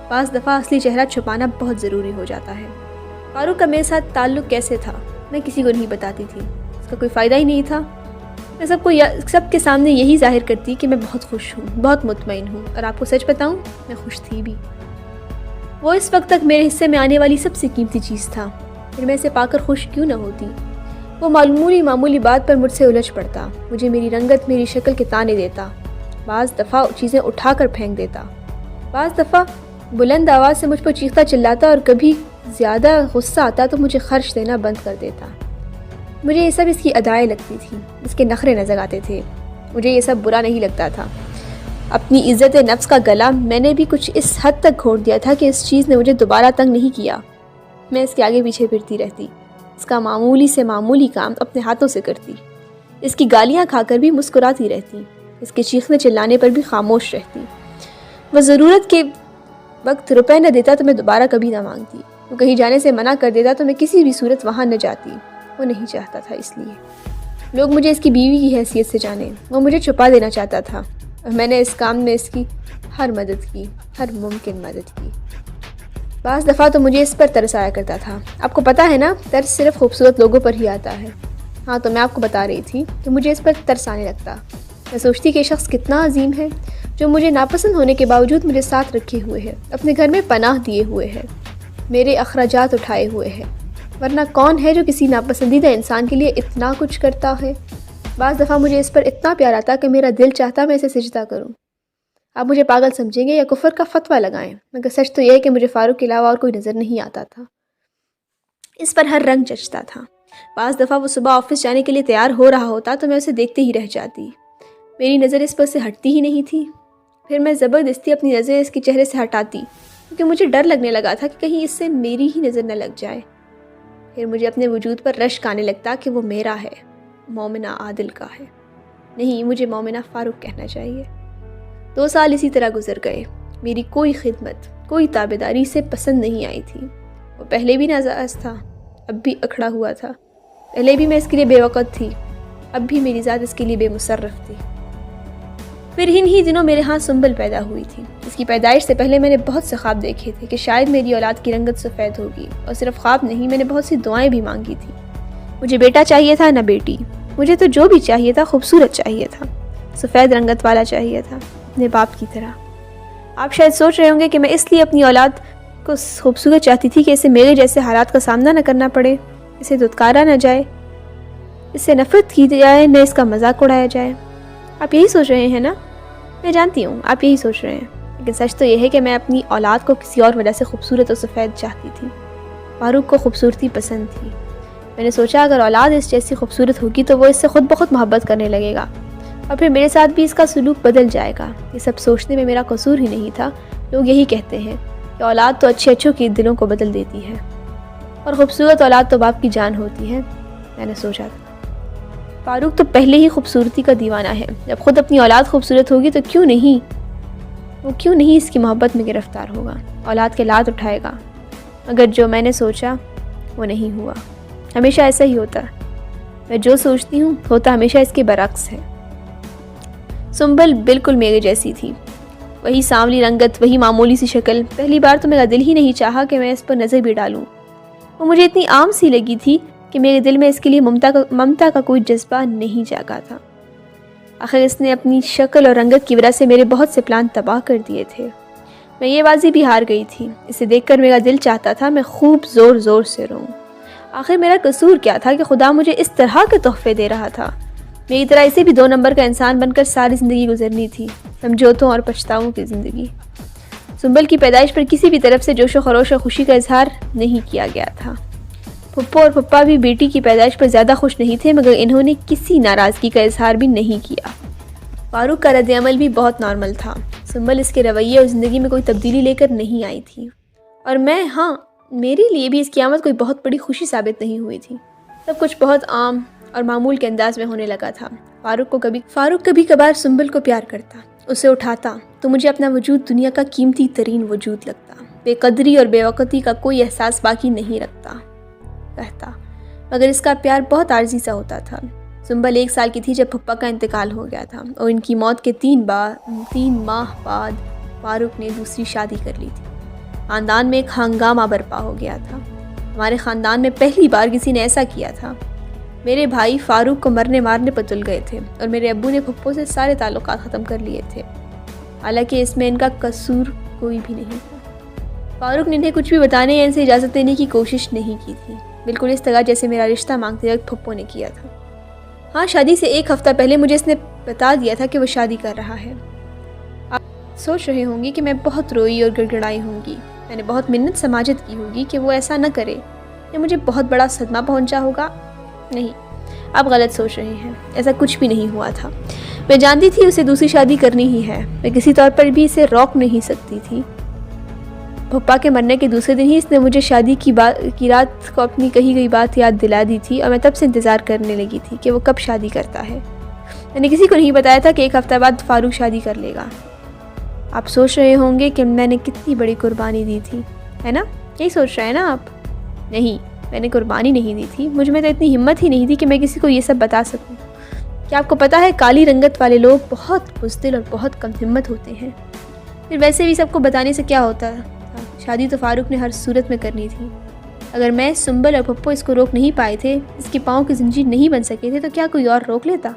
[SPEAKER 1] بعض دفعہ اصلی چہرہ چھپانا بہت ضروری ہو جاتا ہے۔ فاروق کا میرے ساتھ تعلق کیسے تھا میں کسی کو نہیں بتاتی تھی، اس کا کوئی فائدہ ہی نہیں تھا۔ میں سب کے سامنے یہی ظاہر کرتی کہ میں بہت خوش ہوں، بہت مطمئن ہوں، اور آپ کو سچ بتاؤں میں خوش تھی بھی۔ وہ اس وقت تک میرے حصے میں آنے والی سب سے قیمتی چیز تھا، پھر میں اسے پا کر خوش کیوں نہ ہوتی؟ وہ معمولی بات پر مجھ سے الجھ پڑتا، مجھے میری رنگت، میری شکل کے تانے دیتا، بعض دفعہ چیزیں اٹھا کر پھینک دیتا، بعض دفعہ بلند آواز سے مجھ پر چیختا چلاتا، اور کبھی زیادہ غصہ آتا تو مجھے خرچ دینا بند کر دیتا۔ مجھے یہ سب اس کی ادائیں لگتی تھیں، اس کے نخرے نظر آتے تھے۔ مجھے یہ سب برا نہیں لگتا تھا۔ اپنی عزت نفس کا گلا میں نے بھی کچھ اس حد تک گھونٹ دیا تھا کہ اس چیز نے مجھے دوبارہ تنگ نہیں کیا۔ میں اس کے آگے پیچھے پھرتی رہتی، اس کا معمولی سے معمولی کام اپنے ہاتھوں سے کرتی، اس کی گالیاں کھا کر بھی مسکراتی رہتی، اس کے چیخنے چلانے پر بھی خاموش رہتی۔ وہ ضرورت کے وقت روپے نہ دیتا تو میں دوبارہ کبھی نہ مانگتی، وہ کہیں جانے سے منع کر دیتا تو میں کسی بھی صورت وہاں نہ جاتی۔ وہ نہیں چاہتا تھا، اس لیے لوگ مجھے اس کی بیوی کی حیثیت سے جانیں۔ وہ مجھے چھپا دینا چاہتا تھا، اور میں نے اس کام میں اس کی ہر مدد کی، ہر ممکن مدد کی۔ بعض دفعہ تو مجھے اس پر ترس آیا کرتا تھا۔ آپ کو پتہ ہے نا، ترس صرف خوبصورت لوگوں پر ہی آتا ہے۔ ہاں، تو میں آپ کو بتا رہی تھی کہ مجھے اس پر ترس آنے لگتا۔ میں سوچتی کہ یہ شخص کتنا عظیم ہے جو مجھے ناپسند ہونے کے باوجود مجھے ساتھ رکھے ہوئے ہے، اپنے گھر میں پناہ دیے ہوئے ہے۔ میرے اخراجات اٹھائے ہوئے ہے، ورنہ کون ہے جو کسی ناپسندیدہ انسان کے لیے اتنا کچھ کرتا ہے۔ بعض دفعہ مجھے اس پر اتنا پیار آتا کہ میرا دل چاہتا میں اسے سجدہ کروں۔ آپ مجھے پاگل سمجھیں گے یا کفر کا فتویٰ لگائیں، مگر سچ تو یہ ہے کہ مجھے فاروق کے علاوہ اور کوئی نظر نہیں آتا تھا۔ اس پر ہر رنگ جچتا تھا۔ بعض دفعہ وہ صبح آفس جانے کے لیے تیار ہو رہا ہوتا تو میں اسے دیکھتے ہی رہ جاتی، میری نظر اس پر سے ہٹتی ہی نہیں تھی۔ پھر میں زبردستی اپنی نظر اس کے چہرے سے ہٹاتی کیونکہ مجھے ڈر لگنے لگا تھا کہ کہیں اس سے میری ہی نظر نہ لگ جائے۔ پھر مجھے اپنے وجود پر رشک آنے لگتا کہ وہ میرا ہے، مومنہ عادل کا ہے، نہیں مجھے مومنہ فاروق کہنا چاہیے۔ 2 سال اسی طرح گزر گئے۔ میری کوئی خدمت، کوئی تابعداری سے پسند نہیں آئی تھی۔ وہ پہلے بھی ناراض تھا، اب بھی اکھڑا ہوا تھا۔ پہلے بھی میں اس کے لیے بے وقت تھی، اب بھی میری ذات اس کے لیے بے مصرف تھی۔ پھر ہی دنوں میرے ہاں سنبل پیدا ہوئی تھی۔ اس کی پیدائش سے پہلے میں نے بہت سے خواب دیکھے تھے کہ شاید میری اولاد کی رنگت سفید ہوگی، اور صرف خواب نہیں، میں نے بہت سی دعائیں بھی مانگی تھی۔ مجھے بیٹا چاہیے تھا نہ بیٹی، مجھے تو جو بھی چاہیے تھا خوبصورت چاہیے تھا، سفید رنگت والا چاہیے تھا، اپنے باپ کی طرح۔ آپ شاید سوچ رہے ہوں گے کہ میں اس لیے اپنی اولاد کو خوبصورت چاہتی تھی کہ اسے میرے جیسے حالات کا سامنا نہ کرنا پڑے، اسے دھتکارا نہ جائے، اس سے نفرت کی جائے، نہ اس کا مذاق اڑایا جائے۔ آپ یہی سوچ رہے ہیں نا؟ میں جانتی ہوں آپ یہی سوچ رہے ہیں، لیکن سچ تو یہ ہے کہ میں اپنی اولاد کو کسی اور وجہ سے خوبصورت اور سفید چاہتی تھی۔ فاروق کو خوبصورتی پسند تھی۔ میں نے سوچا اگر اولاد اس جیسی خوبصورت ہوگی تو وہ اس سے خود بخود محبت کرنے لگے گا، اور پھر میرے ساتھ بھی اس کا سلوک بدل جائے گا۔ یہ سب سوچنے میں میرا قصور ہی نہیں تھا۔ لوگ یہی کہتے ہیں کہ اولاد تو اچھوں کے دلوں کو بدل دیتی ہے، اور خوبصورت اولاد تو باپ کی جان ہوتی ہے۔ میں نے سوچا تھا فاروق تو پہلے ہی خوبصورتی کا دیوانہ ہے، جب خود اپنی اولاد خوبصورت ہوگی تو کیوں نہیں اس کی محبت میں گرفتار ہوگا، اولاد کے لات اٹھائے گا۔ مگر جو میں نے سوچا وہ نہیں ہوا۔ ہمیشہ ایسا ہی ہوتا، میں جو سوچتی ہوں ہوتا ہمیشہ اس کے برعکس ہے۔ سنبل بالکل میرے جیسی تھی، وہی سانولی رنگت، وہی معمولی سی شکل۔ پہلی بار تو میرا دل ہی نہیں چاہا کہ میں اس پر نظر بھی ڈالوں۔ وہ مجھے اتنی عام سی لگی تھی کہ میرے دل میں اس کے لیے ممتا کا کوئی جذبہ نہیں جاگا تھا۔ آخر اس نے اپنی شکل اور رنگت کی وجہ سے میرے بہت سے پلان تباہ کر دیے تھے۔ میں یہ بازی بھی ہار گئی تھی۔ اسے دیکھ کر میرا دل چاہتا تھا میں خوب زور سے روں۔ آخر میرا قصور کیا تھا کہ خدا مجھے اس طرح کے تحفے دے رہا تھا؟ میری طرح اسے بھی 2 نمبر کا انسان بن کر ساری زندگی گزرنی تھی، سمجھوتوں اور پچھتاووں کی زندگی۔ سنبل کی پیدائش پر کسی بھی طرف سے جوش و خروش اور خوشی کا اظہار نہیں کیا گیا تھا۔ پھپھو اور پھپھا بھی بیٹی کی پیدائش پر زیادہ خوش نہیں تھے، مگر انہوں نے کسی ناراضگی کا اظہار بھی نہیں کیا۔ فاروق کا رد عمل بھی بہت نارمل تھا۔ سنبل اس کے رویے اور زندگی میں کوئی تبدیلی لے کر نہیں آئی تھی، اور میرے لیے بھی اس کی آمد کوئی بہت بڑی خوشی ثابت نہیں ہوئی تھی۔ سب کچھ بہت عام اور معمول کے انداز میں ہونے لگا تھا۔ فاروق کبھی کبھار سنبل کو پیار کرتا، اسے اٹھاتا تو مجھے اپنا وجود دنیا کا قیمتی ترین وجود لگتا، بے قدری اور بے وقتی کا کوئی احساس باقی نہیں رکھتا کہتا، مگر اس کا پیار بہت عارضی سا ہوتا تھا۔ سنبل 1 سال کی تھی جب پھپھا کا انتقال ہو گیا تھا، اور ان کی موت کے 3 ماہ بعد فاروق نے دوسری شادی کر لی تھی۔ خاندان میں ایک ہنگامہ برپا ہو گیا تھا۔ ہمارے خاندان میں پہلی بار کسی نے ایسا کیا تھا۔ میرے بھائی فاروق کو مرنے مارنے پر تل گئے تھے، اور میرے ابو نے پھپھو سے سارے تعلقات ختم کر لیے تھے، حالانکہ اس میں ان کا قصور کوئی بھی نہیں تھا۔ فاروق نے انہیں کچھ بھی بتانے یا ان سے اجازت لینے کی کوشش نہیں کی تھی، بالکل اس طرح جیسے میرا رشتہ مانگتے وقت پھپھو نے کیا تھا۔ ہاں، شادی سے 1 ہفتہ پہلے مجھے اس نے بتا دیا تھا کہ وہ شادی کر رہا ہے۔ آپ سوچ رہے ہوں گی کہ میں بہت روئی اور گڑگڑائی ہوں گی، میں نے بہت منت سماجت کی ہوگی کہ وہ ایسا نہ کرے، یا مجھے بہت بڑا صدمہ پہنچا ہوگا۔ نہیں، آپ غلط سوچ رہے ہیں، ایسا کچھ بھی نہیں ہوا تھا۔ میں جانتی تھی اسے دوسری شادی کرنی ہی ہے، میں کسی طور پر بھی اسے روک نہیں سکتی تھی۔ پھپھا کے مرنے کے دوسرے دن ہی اس نے مجھے شادی کی رات کو اپنی کہی گئی بات یاد دلا دی تھی، اور میں تب سے انتظار کرنے لگی تھی کہ وہ کب شادی کرتا ہے۔ میں نے کسی کو نہیں بتایا تھا کہ 1 ہفتہ بعد فاروق شادی کر لے گا۔ آپ سوچ رہے ہوں گے کہ میں نے کتنی بڑی قربانی دی تھی، ہے نا؟ یہی سوچ رہے ہیں نا آپ؟ نہیں، میں نے قربانی نہیں دی تھی، مجھ میں تو اتنی ہمت ہی نہیں تھی کہ میں کسی کو یہ سب بتا سکوں۔ کیا آپ کو پتہ ہے کالی رنگت والے لوگ بہت بزدل اور بہت کم ہمت ہوتے ہیں۔ پھر ویسے بھی سب کو بتانے سے کیا ہوتا ہے، شادی تو فاروق نے ہر صورت میں کرنی تھی۔ اگر میں، سنبل اور پھپھو اس کو روک نہیں پائے تھے، اس کے پاؤں کی زنجیر نہیں بن سکے تھے، تو کیا کوئی اور روک لیتا؟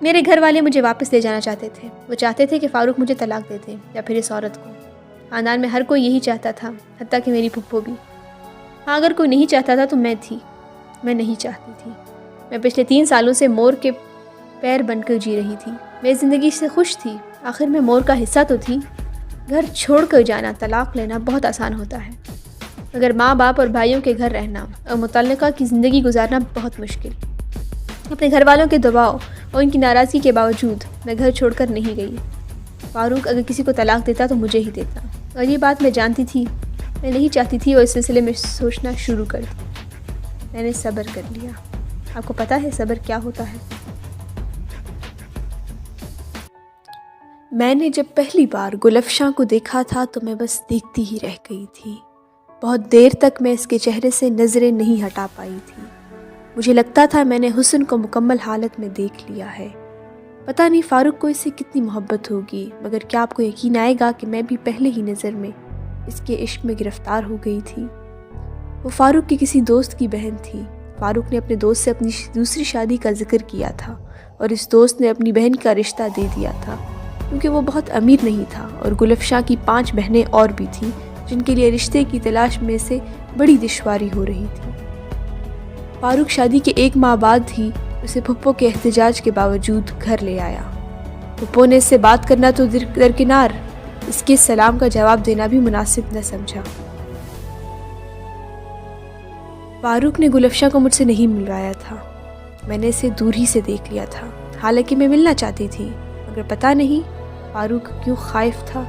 [SPEAKER 1] میرے گھر والے مجھے واپس لے جانا چاہتے تھے، وہ چاہتے تھے کہ فاروق مجھے طلاق دے دے یا پھر اس عورت کو۔ خاندان میں ہر کوئی یہی چاہتا تھا، حتیٰ کہ میری پھپھو بھی۔ ہاں، اگر کوئی نہیں چاہتا تھا تو میں تھی۔ میں نہیں چاہتی تھی۔ میں پچھلے 3 سالوں سے مور کے پیر بن کر جی رہی تھی۔ میں زندگی سے خوش تھی، آخر میں مور کا حصہ تو تھی۔ گھر چھوڑ کر جانا، طلاق لینا بہت آسان ہوتا ہے، مگر ماں باپ اور بھائیوں کے گھر رہنا اور متعلقہ کی زندگی گزارنا بہت مشکل۔ اپنے گھر والوں کے دباؤ اور ان کی ناراضگی کے باوجود میں گھر چھوڑ کر نہیں گئی۔ فاروق اگر کسی کو طلاق دیتا تو مجھے ہی دیتا، اور یہ بات میں جانتی تھی۔ میں نہیں چاہتی تھی اور اس سلسلے میں سوچنا شروع کر دی۔ میں نے صبر کر لیا۔ آپ کو پتہ ہے صبر کیا ہوتا ہے؟ میں نے جب پہلی بار گل افشاں کو دیکھا تھا تو میں بس دیکھتی ہی رہ گئی تھی۔ بہت دیر تک میں اس کے چہرے سے نظریں نہیں ہٹا پائی تھی۔ مجھے لگتا تھا میں نے حسن کو مکمل حالت میں دیکھ لیا ہے۔ پتہ نہیں فاروق کو اس سے کتنی محبت ہوگی، مگر کیا آپ کو یقین آئے گا کہ میں بھی پہلے ہی نظر میں اس کے عشق میں گرفتار ہو گئی تھی۔ وہ فاروق کی کسی دوست کی بہن تھی۔ فاروق نے اپنے دوست سے اپنی دوسری شادی کا ذکر کیا تھا اور اس دوست نے اپنی بہن کا رشتہ دے دیا تھا، کیونکہ وہ بہت امیر نہیں تھا اور گل افشاں کی 5 بہنیں اور بھی تھیں جن کے لیے رشتے کی تلاش میں سے بڑی دشواری ہو رہی تھی۔ فاروق شادی کے 1 ماہ بعد ہی اسے پھپھو کے احتجاج کے باوجود گھر لے آیا۔ پھپھو نے اس سے بات کرنا تو درکنار، اس کے سلام کا جواب دینا بھی مناسب نہ سمجھا۔ فاروق نے گل افشاں کو مجھ سے نہیں ملوایا تھا۔ میں نے اسے دور ہی سے دیکھ لیا تھا، حالانکہ میں ملنا چاہتی تھی، مگر پتہ نہیں فاروق کیوں خائف تھا۔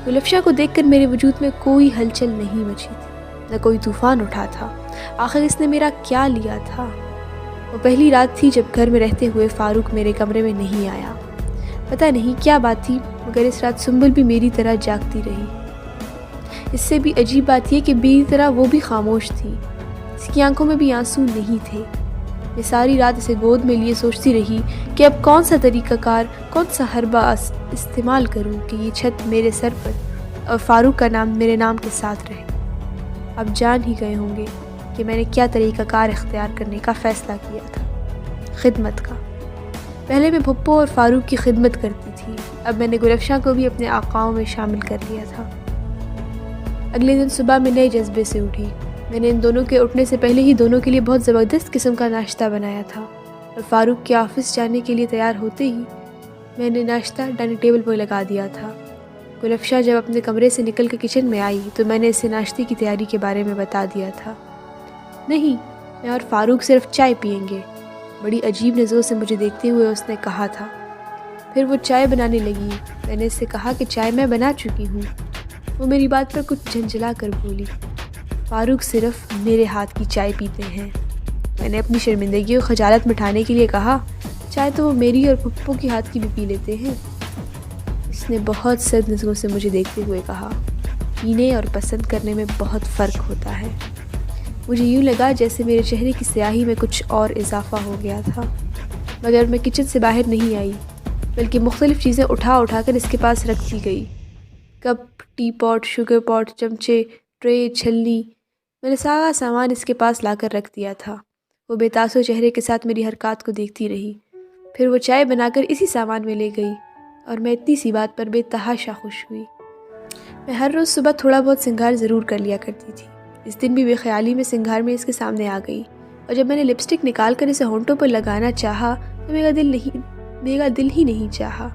[SPEAKER 1] گل افشاں کو دیکھ کر میرے وجود میں کوئی ہلچل نہیں مچی تھی، نہ کوئی طوفان اٹھا تھا۔ آخر اس نے میرا کیا لیا تھا؟ وہ پہلی رات تھی جب گھر میں رہتے ہوئے فاروق میرے کمرے میں نہیں آیا۔ پتہ نہیں کیا بات تھی، مگر اس رات سنبل بھی میری طرح جاگتی رہی۔ اس سے بھی عجیب بات یہ کہ میری طرح وہ بھی خاموش تھی، اس کی آنکھوں میں بھی آنسو نہیں تھے۔ میں ساری رات اسے گود میں لیے سوچتی رہی کہ اب کون سا طریقہ کار، کون سا حربہ استعمال کروں کہ یہ چھت میرے سر پر اور فاروق کا نام میرے نام کے ساتھ رہے۔ اب جان ہی گئے ہوں گے کہ میں نے کیا طریقہ کار اختیار کرنے کا فیصلہ کیا تھا۔ خدمت کا۔ پہلے میں پھپھو اور فاروق کی خدمت کرتی تھی، اب میں نے گل افشاں کو بھی اپنے آقاؤں میں شامل کر لیا تھا۔ اگلے دن صبح میں نئے جذبے سے اٹھی۔ میں نے ان دونوں کے اٹھنے سے پہلے ہی دونوں کے لیے بہت زبردست قسم کا ناشتہ بنایا تھا، اور فاروق کے آفس جانے کے لیے تیار ہوتے ہی میں نے ناشتہ ڈائننگ ٹیبل پر لگا دیا تھا۔ گل افشاں جب اپنے کمرے سے نکل کر کچن میں آئی تو میں نے اسے ناشتے کی تیاری کے بارے میں بتا دیا تھا۔ نہیں، میں اور فاروق صرف چائے پئیں گے، بڑی عجیب نظروں سے مجھے دیکھتے ہوئے اس نے کہا تھا۔ پھر وہ چائے بنانے لگی۔ میں نے اس سے کہا کہ چائے میں بنا چکی ہوں۔ وہ میری بات پر کچھ جھنجھلا کر بولی، فاروق صرف میرے ہاتھ کی چائے پیتے ہیں۔ میں نے اپنی شرمندگی اور خجالت مٹانے کے لیے کہا، چائے تو وہ میری اور پھپھو کی ہاتھ کی بھی پی لیتے ہیں۔ اس نے بہت سرد نظروں سے مجھے دیکھتے ہوئے کہا، پینے اور پسند کرنے میں بہت فرق ہوتا ہے۔ مجھے یوں لگا جیسے میرے چہرے کی سیاہی میں کچھ اور اضافہ ہو گیا تھا، مگر میں کچن سے باہر نہیں آئی، بلکہ مختلف چیزیں اٹھا اٹھا کر اس کے پاس رکھتی گئی۔ کپ، ٹی پاٹ، شوگر پاٹ، چمچے، ٹرے، چھلنی، میں نے سارا سامان اس کے پاس لا کر رکھ دیا تھا۔ وہ بے تاثر چہرے کے ساتھ میری حرکات کو دیکھتی رہی، پھر وہ چائے بنا کر اسی سامان میں لے گئی، اور میں اتنی سی بات پر بے تحاشا خوش ہوئی۔ میں ہر روز صبح تھوڑا بہت سنگھار ضرور کر لیا کرتی تھی۔ اس دن بھی بے خیالی میں سنگھار میں اس کے سامنے آ گئی، اور جب میں نے لپسٹک نکال کر اسے ہونٹوں پر لگانا چاہا تو میرا دل ہی نہیں چاہا۔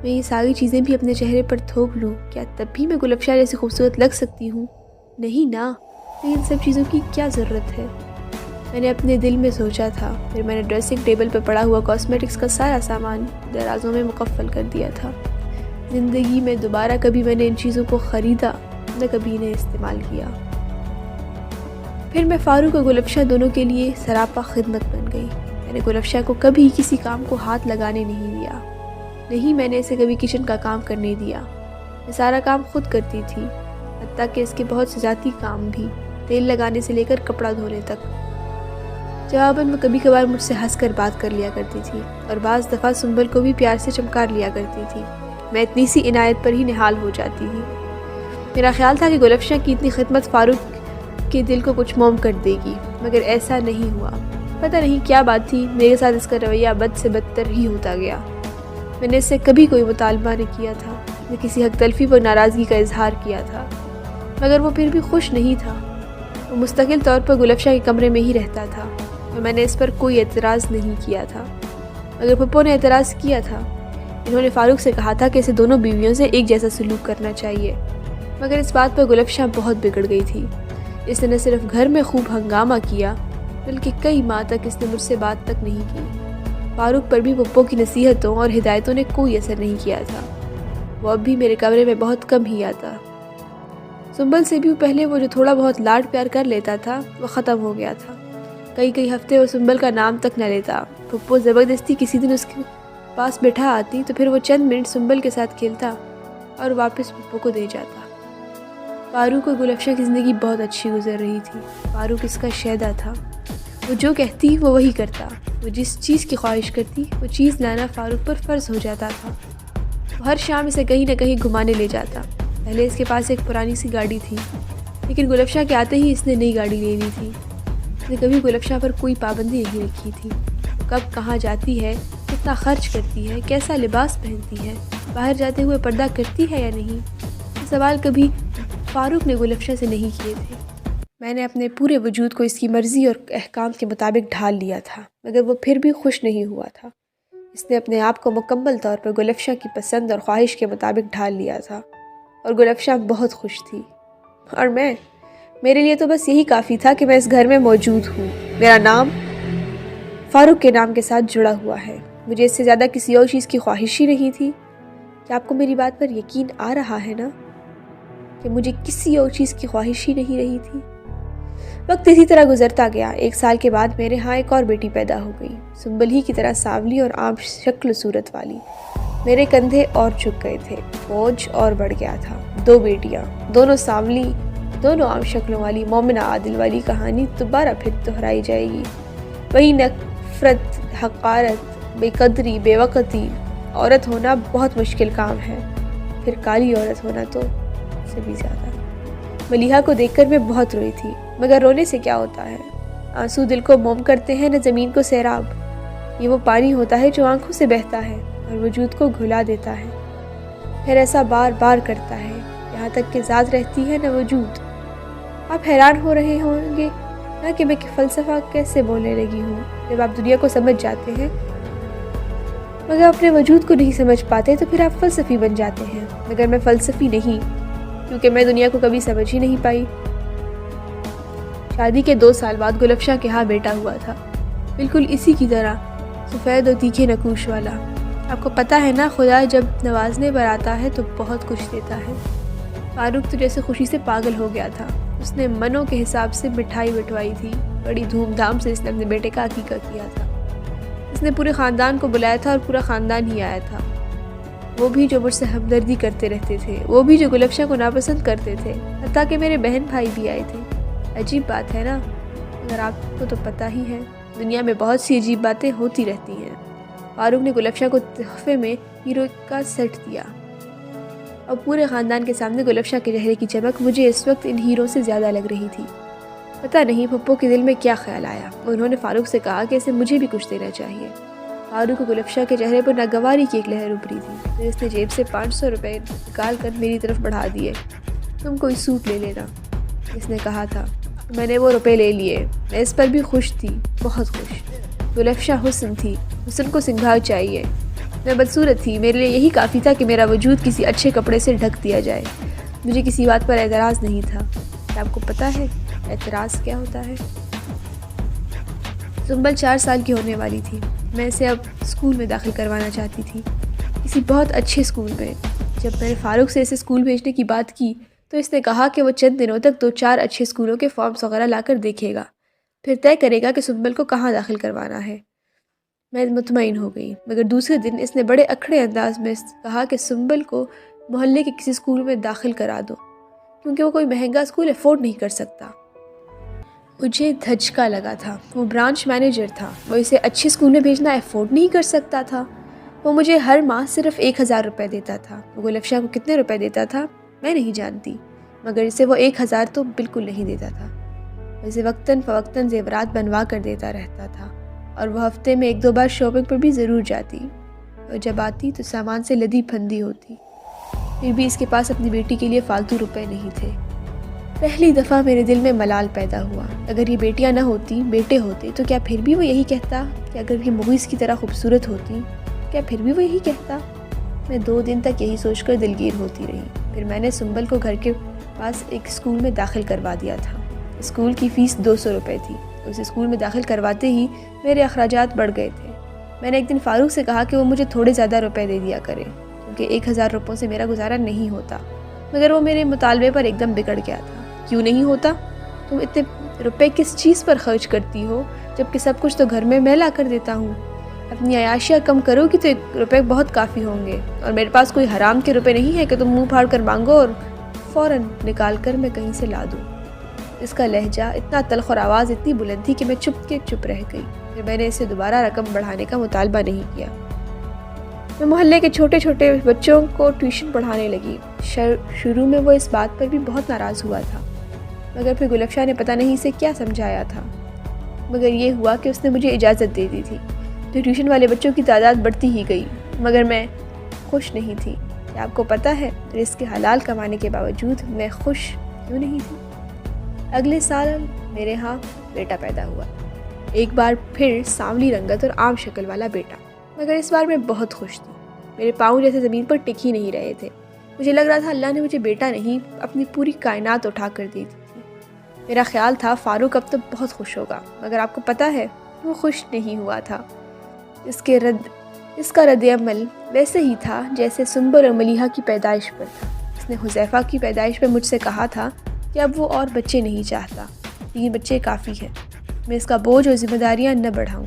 [SPEAKER 1] میں یہ ساری چیزیں بھی اپنے چہرے پر تھوپ لوں، کیا تب بھی میں گل افشاں جیسی خوبصورت لگ سکتی ہوں؟ نہیں نا، ان سب چیزوں کی کیا ضرورت ہے؟ میں نے اپنے دل میں سوچا تھا۔ پھر میں نے ڈریسنگ ٹیبل پر پڑا ہوا کاسمیٹکس کا سارا سامان درازوں میں مقفل کر دیا تھا۔ زندگی میں دوبارہ کبھی میں نے ان چیزوں کو خریدا نہ کبھی انہیں استعمال کیا۔ پھر میں فاروق اور گل افشاں دونوں کے لیے سراپا خدمت بن گئی۔ میں نے گل افشاں کو کبھی کسی کام کو ہاتھ لگانے نہیں دیا، نہیں میں نے اسے کبھی کچن کا کام کرنے دیا۔ میں سارا کام خود کرتی تھی، حتیٰ کہ اس کے بہت سے ذاتی کام بھی، تیل لگانے سے لے کر کپڑا دھونے تک۔ جواباً وہ کبھی کبھار مجھ سے ہنس کر بات کر لیا کرتی تھی، اور بعض دفعہ سنبل کو بھی پیار سے چمکار لیا کرتی تھی۔ میں اتنی سی عنایت پر ہی نہال ہو جاتی تھی۔ میرا خیال تھا کہ گل افشاں کی اتنی خدمت فاروق کے دل کو کچھ موم کر دے گی، مگر ایسا نہیں ہوا۔ پتہ نہیں کیا بات تھی، میرے ساتھ اس کا رویہ بد سے بدتر ہی ہوتا گیا۔ میں نے اس سے کبھی کوئی مطالبہ نہیں کیا تھا، نے کسی حق تلفی پر ناراضگی کا اظہار کیا تھا، مگر وہ پھر بھی خوش نہیں تھا۔ وہ مستقل طور پر گلفشا کے کمرے میں ہی رہتا تھا اور میں نے اس پر کوئی اعتراض نہیں کیا تھا، مگر پھپھو نے اعتراض کیا تھا۔ انہوں نے فاروق سے کہا تھا کہ اسے دونوں بیویوں سے ایک جیسا سلوک کرنا چاہیے، مگر اس بات پر گلفشا بہت بگڑ گئی تھی۔ اس نے نہ صرف گھر میں خوب ہنگامہ کیا بلکہ کئی ماہ تک اس نے مجھ سے بات تک نہیں کی۔ فاروق پر بھی پھپھو کی نصیحتوں اور ہدایتوں نے کوئی اثر نہیں کیا تھا۔ وہ اب بھی میرے کمرے میں بہت کم ہی آتا۔ سنبل سے بھی پہلے وہ جو تھوڑا بہت لاڈ پیار کر لیتا تھا وہ ختم ہو گیا تھا۔ کئی ہفتے وہ سنبل کا نام تک نہ لیتا۔ پھپھو زبردستی کسی دن اس کے پاس بٹھا آتی تو پھر وہ چند منٹ سنبل کے ساتھ کھیلتا اور واپس پھپھو کو دے جاتا۔ فاروق اور گلفشا کی زندگی بہت اچھی گزر رہی تھی۔ فاروق اس کا شہدا تھا، وہ جو کہتی وہ وہی کرتا۔ وہ جس چیز کی خواہش کرتی وہ چیز لانا فاروق پر فرض ہو جاتا تھا۔ وہ ہر شام اسے کہیں نہ کہیں گھمانے لے جاتا۔ پہلے اس کے پاس ایک پرانی سی گاڑی تھی، لیکن گلفشا کے آتے ہی اس نے نئی گاڑی لے لی تھی۔ اس نے کبھی گلفشا پر کوئی پابندی نہیں رکھی تھی۔ وہ کب کہاں جاتی ہے، کتنا خرچ کرتی ہے، کیسا لباس پہنتی ہے، باہر جاتے ہوئے پردہ کرتی ہے یا نہیں، یہ سوال کبھی فاروق نے گلفشا سے نہیں کیے تھے۔ میں نے اپنے پورے وجود کو اس کی مرضی اور احکام کے مطابق ڈھال لیا تھا، مگر وہ پھر بھی خوش نہیں ہوا تھا۔ اس نے اپنے آپ کو مکمل طور پر گلفشا کی پسند اور خواہش کے مطابق ڈھال لیا تھا، اور گلفشا بہت خوش تھی۔ اور میرے لیے تو بس یہی کافی تھا کہ میں اس گھر میں موجود ہوں۔ میرا نام فاروق کے نام کے ساتھ جڑا ہوا ہے۔ مجھے اس سے زیادہ کسی اور چیز کی خواہش ہی نہیں تھی۔ کیا آپ کو میری بات پر یقین آ رہا ہے نا کہ مجھے کسی اور چیز کی خواہش ہی نہیں رہی تھی؟ وقت اسی طرح گزرتا گیا۔ 1 سال کے بعد میرے ہاں ایک اور بیٹی پیدا ہو گئی، سنبل ہی کی طرح سانولی اور عام شکل و صورت والی۔ میرے کندھے اور جھک گئے تھے، بوجھ اور بڑھ گیا تھا۔ 2 بیٹیاں، دونوں سانولی، دونوں عام شکلوں والی۔ مومنہ عادل والی کہانی دوبارہ پھر دہرائی جائے گی۔ وہی نفرت، حقارت، بے قدری، بے وقتی۔ عورت ہونا بہت مشکل کام ہے، پھر کالی عورت ہونا تو سے بھی زیادہ۔ ملیحہ کو دیکھ کر میں بہت روئی تھی، مگر رونے سے کیا ہوتا ہے؟ آنسو دل کو موم کرتے ہیں نہ زمین کو سیراب۔ یہ وہ پانی ہوتا ہے جو آنکھوں سے بہتا ہے اور وجود کو گھلا دیتا ہے، پھر ایسا بار بار کرتا ہے یہاں تک کہ ذات رہتی ہے نہ وجود۔ آپ حیران ہو رہے ہوں گے نہ کہ میں فلسفہ کیسے بولنے لگی ہوں۔ جب آپ دنیا کو سمجھ جاتے ہیں مگر اپنے وجود کو نہیں سمجھ پاتے تو پھر آپ فلسفی بن جاتے ہیں، مگر میں فلسفی نہیں، کیونکہ میں دنیا کو کبھی سمجھ ہی نہیں پائی۔ شادی کے 2 سال بعد گلفشا کے ہاں بیٹا ہوا تھا، بالکل اسی کی طرح، سفید اور تیکھے نقوش والا۔ آپ کو پتہ ہے نا، خدا جب نوازنے پر آتا ہے تو بہت کچھ دیتا ہے۔ فاروق تو جیسے خوشی سے پاگل ہو گیا تھا۔ اس نے منوں کے حساب سے مٹھائی بٹوائی تھی، بڑی دھوم دھام سے اس نے اپنے بیٹے کا عقیقہ کیا تھا۔ اس نے پورے خاندان کو بلایا تھا اور پورا خاندان ہی آیا تھا، وہ بھی جو مجھ سے ہمدردی کرتے رہتے تھے، وہ بھی جو گلفشا کو ناپسند کرتے تھے، حتیٰ کہ میرے بہن بھائی بھی آئے تھے۔ عجیب بات ہے نا، مگر آپ کو تو پتہ ہی ہے دنیا میں بہت سی عجیب باتیں ہوتی رہتی ہیں۔ فاروق نے گلفشا کو تحفے میں ہیرو کا سیٹ دیا اور پورے خاندان کے سامنے گلفشا کے چہرے کی چمک مجھے اس وقت ان ہیرو سے زیادہ لگ رہی تھی۔ پتہ نہیں پھپھو کے دل میں کیا خیال آیا، انہوں نے فاروق سے کہا کہ اسے مجھے بھی کچھ دینا چاہیے۔ فاروق کو گلفشا کے چہرے پر ناگواری کی ایک لہر ابھری تھی، پھر اس نے جیب سے 500 روپے نکال کر میری طرف بڑھا دیے۔ تم کوئی سوٹ لے لینا، اس نے کہا تھا۔ میں نے وہ روپے لے لیے۔ میں اس پر بھی خوش تھی، بہت خوش۔ گلفشا حسن تھی، حسن کو سنگھاؤ چاہیے۔ میں بدصورت تھی، میرے لیے یہی کافی تھا کہ میرا وجود کسی اچھے کپڑے سے ڈھک دیا جائے۔ مجھے کسی بات پر اعتراض نہیں تھا۔ کیا آپ کو پتہ ہے اعتراض کیا ہوتا ہے؟ سنبل 4 سال کی ہونے والی تھی۔ میں اسے اب اسکول میں داخل کروانا چاہتی تھی، کسی بہت اچھے اسکول میں۔ جب میں نے فاروق سے اسے اسکول بھیجنے کی بات کی تو اس نے کہا کہ وہ چند دنوں تک 2-4 اچھے اسکولوں کے فارمز وغیرہ لا کر دیکھے گا، پھر طے کرے گا کہ سنبل کو کہاں داخل کروانا ہے۔ میں مطمئن ہو گئی، مگر دوسرے دن اس نے بڑے اکھڑے انداز میں کہا کہ سنبل کو محلے کے کسی اسکول میں داخل کرا دو، کیونکہ وہ کوئی مہنگا اسکول افورڈ نہیں کر سکتا۔ مجھے دھچکا لگا تھا، وہ برانچ مینیجر تھا، وہ اسے اچھے اسکول میں بھیجنا افورڈ نہیں کر سکتا تھا۔ وہ مجھے ہر ماہ صرف 1000 روپے دیتا تھا۔ وہ گلفشا کو کتنے روپے دیتا تھا میں نہیں جانتی، مگر اسے وہ 1000 تو بالکل نہیں دیتا تھا۔ اسے وقتاً فوقتاً زیورات بنوا کر دیتا رہتا تھا، اور وہ ہفتے میں 1-2 بار شاپنگ پر بھی ضرور جاتی، اور جب آتی تو سامان سے لدی پھندی ہوتی۔ پھر بھی اس کے پاس اپنی بیٹی کے لیے فالتو روپے نہیں تھے۔ پہلی دفعہ میرے دل میں ملال پیدا ہوا، اگر یہ بیٹیاں نہ ہوتی بیٹے ہوتے تو کیا پھر بھی وہ یہی کہتا؟ کہ اگر یہ مغیث کی طرح خوبصورت ہوتی کیا پھر بھی وہ یہی کہتا؟ میں 2 دن تک یہی سوچ کر دلگیر ہوتی رہی۔ پھر میں نے سنبل کو گھر کے پاس ایک اسکول میں داخل کروا دیا تھا۔ اسکول کی فیس 200 روپے تھی۔ اس اسکول میں داخل کرواتے ہی میرے اخراجات بڑھ گئے تھے۔ میں نے ایک دن فاروق سے کہا کہ وہ مجھے تھوڑے زیادہ روپے دے دیا کرے، کیونکہ 1000 روپوں سے میرا گزارا نہیں ہوتا، مگر وہ میرے مطالبے پر ایک دم بگڑ گیا تھا۔ کیوں نہیں ہوتا؟ تم اتنے روپے کس چیز پر خرچ کرتی ہو جبکہ سب کچھ تو گھر میں لا کر دیتا ہوں؟ اپنی عیاشیاں کم کرو کہ تو روپے بہت کافی ہوں گے، اور میرے پاس کوئی حرام کے روپے نہیں ہے کہ تم منہ پھاڑ کر مانگو اور فوراً نکال کر میں کہیں سے لا دوں۔ اس کا لہجہ اتنا تلخ اور آواز اتنی بلند تھی کہ میں چپ رہ گئی۔ پھر میں نے اسے دوبارہ رقم بڑھانے کا مطالبہ نہیں کیا۔ میں محلے کے چھوٹے چھوٹے بچوں کو ٹیوشن پڑھانے لگی۔ شروع میں وہ اس بات پر بھی بہت ناراض ہوا تھا، مگر پھر گل افشاں نے پتہ نہیں اسے کیا سمجھایا تھا، مگر یہ ہوا کہ اس نے مجھے اجازت دے دی تھی۔ تو ٹیوشن والے بچوں کی تعداد بڑھتی ہی گئی، مگر میں خوش نہیں تھی۔ کیا آپ کو پتہ ہے رزق حلال کمانے کے باوجود میں خوش کیوں نہیں تھی؟ اگلے سال میرے ہاں بیٹا پیدا ہوا، ایک بار پھر سانولی رنگت اور عام شکل والا بیٹا، مگر اس بار میں بہت خوش تھی۔ میرے پاؤں جیسے زمین پر ٹک ہی نہیں رہے تھے۔ مجھے لگ رہا تھا اللہ نے مجھے بیٹا نہیں اپنی پوری کائنات اٹھا کر دی تھی۔ میرا خیال تھا فاروق اب تو بہت خوش ہوگا، مگر آپ کو پتہ ہے وہ خوش نہیں ہوا تھا۔ اس کا رد عمل ویسے ہی تھا جیسے سنبل اور ملیحہ کی پیدائش پر تھا۔ اس نے حذیفہ کی پیدائش پر مجھ سے کہا تھا کہ اب وہ اور بچے نہیں چاہتا، 3 بچے کافی ہیں، میں اس کا بوجھ اور ذمہ داریاں نہ بڑھاؤں۔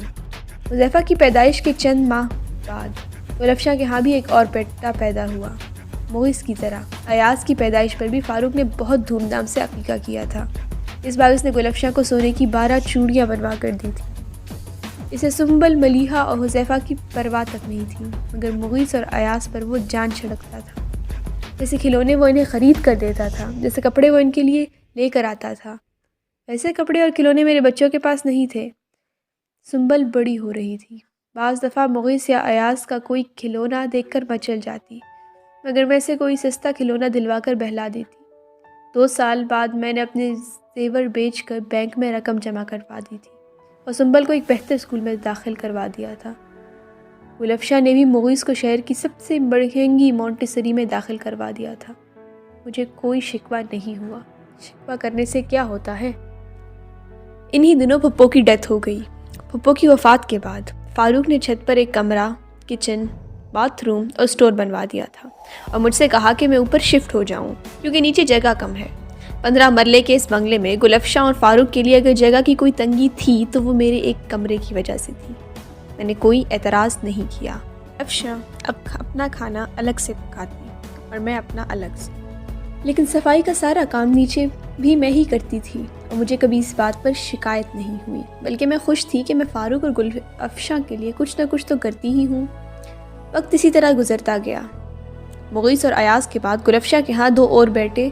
[SPEAKER 1] حذیفہ کی پیدائش کے چند ماہ بعد گل افشاں کے ہاں بھی ایک اور بیٹا پیدا ہوا، مغیث کی طرح۔ ایاز کی پیدائش پر بھی فاروق نے بہت دھوم دھام سے عقیقہ کیا تھا۔ اس بار اس نے گل افشاں کو سونے کی 12 چوڑیاں بنوا کر دی تھیں۔ اسے سنبل، ملیحہ اور حذیفہ کی پرواہ تک نہیں تھی، مگر مغیث اور ایاز پر وہ جان چھڑکتا تھا۔ جیسے کھلونے وہ انہیں خرید کر دیتا تھا، جیسے کپڑے وہ ان کے لیے لے کر آتا تھا، ویسے کپڑے اور کھلونے میرے بچوں کے پاس نہیں تھے۔ سنبل بڑی ہو رہی تھی۔ بعض دفعہ مغیث یا ایاز کا کوئی کھلونا دیکھ کر مچل جاتی، مگر میں اسے کوئی سستا کھلونا دلوا کر بہلا دیتی۔ 2 سال بعد میں نے اپنے زیور بیچ کر بینک میں رقم جمع کروا دی تھی اور سنبل کو ایک بہتر اسکول میں داخل کروا دیا تھا۔ گل افشاں نے بھی مغیث کو شہر کی سب سے مہنگی مونٹیسری میں داخل کروا دیا تھا۔ مجھے کوئی شکوہ نہیں ہوا، شکوہ کرنے سے کیا ہوتا ہے؟ انہی دنوں پھپھو کی ڈیتھ ہو گئی۔ پھپھو کی وفات کے بعد فاروق نے چھت پر ایک کمرہ، کچن، باتھ روم اور اسٹور بنوا دیا تھا اور مجھ سے کہا کہ میں اوپر شفٹ ہو جاؤں کیونکہ نیچے جگہ کم ہے۔ 15 مرلے کے اس بنگلے میں گل افشاں اور فاروق کے لیے اگر جگہ کی کوئی تنگی تھی تو وہ میرے ایک کمرے کی وجہ سے تھی۔ میں نے کوئی اعتراض نہیں کیا۔ افشاں اب اپنا کھانا الگ سے پکاتی اور میں اپنا الگ سے، لیکن صفائی کا سارا کام نیچے بھی میں ہی کرتی تھی اور مجھے کبھی اس بات پر شکایت نہیں ہوئی، بلکہ میں خوش تھی کہ میں فاروق اور گل افشاں کے لیے کچھ نہ کچھ تو کرتی ہی ہوں۔ وقت اسی طرح گزرتا گیا۔ مغیث اور ایاز کے بعد گل افشاں کے ہاں 2 اور بیٹے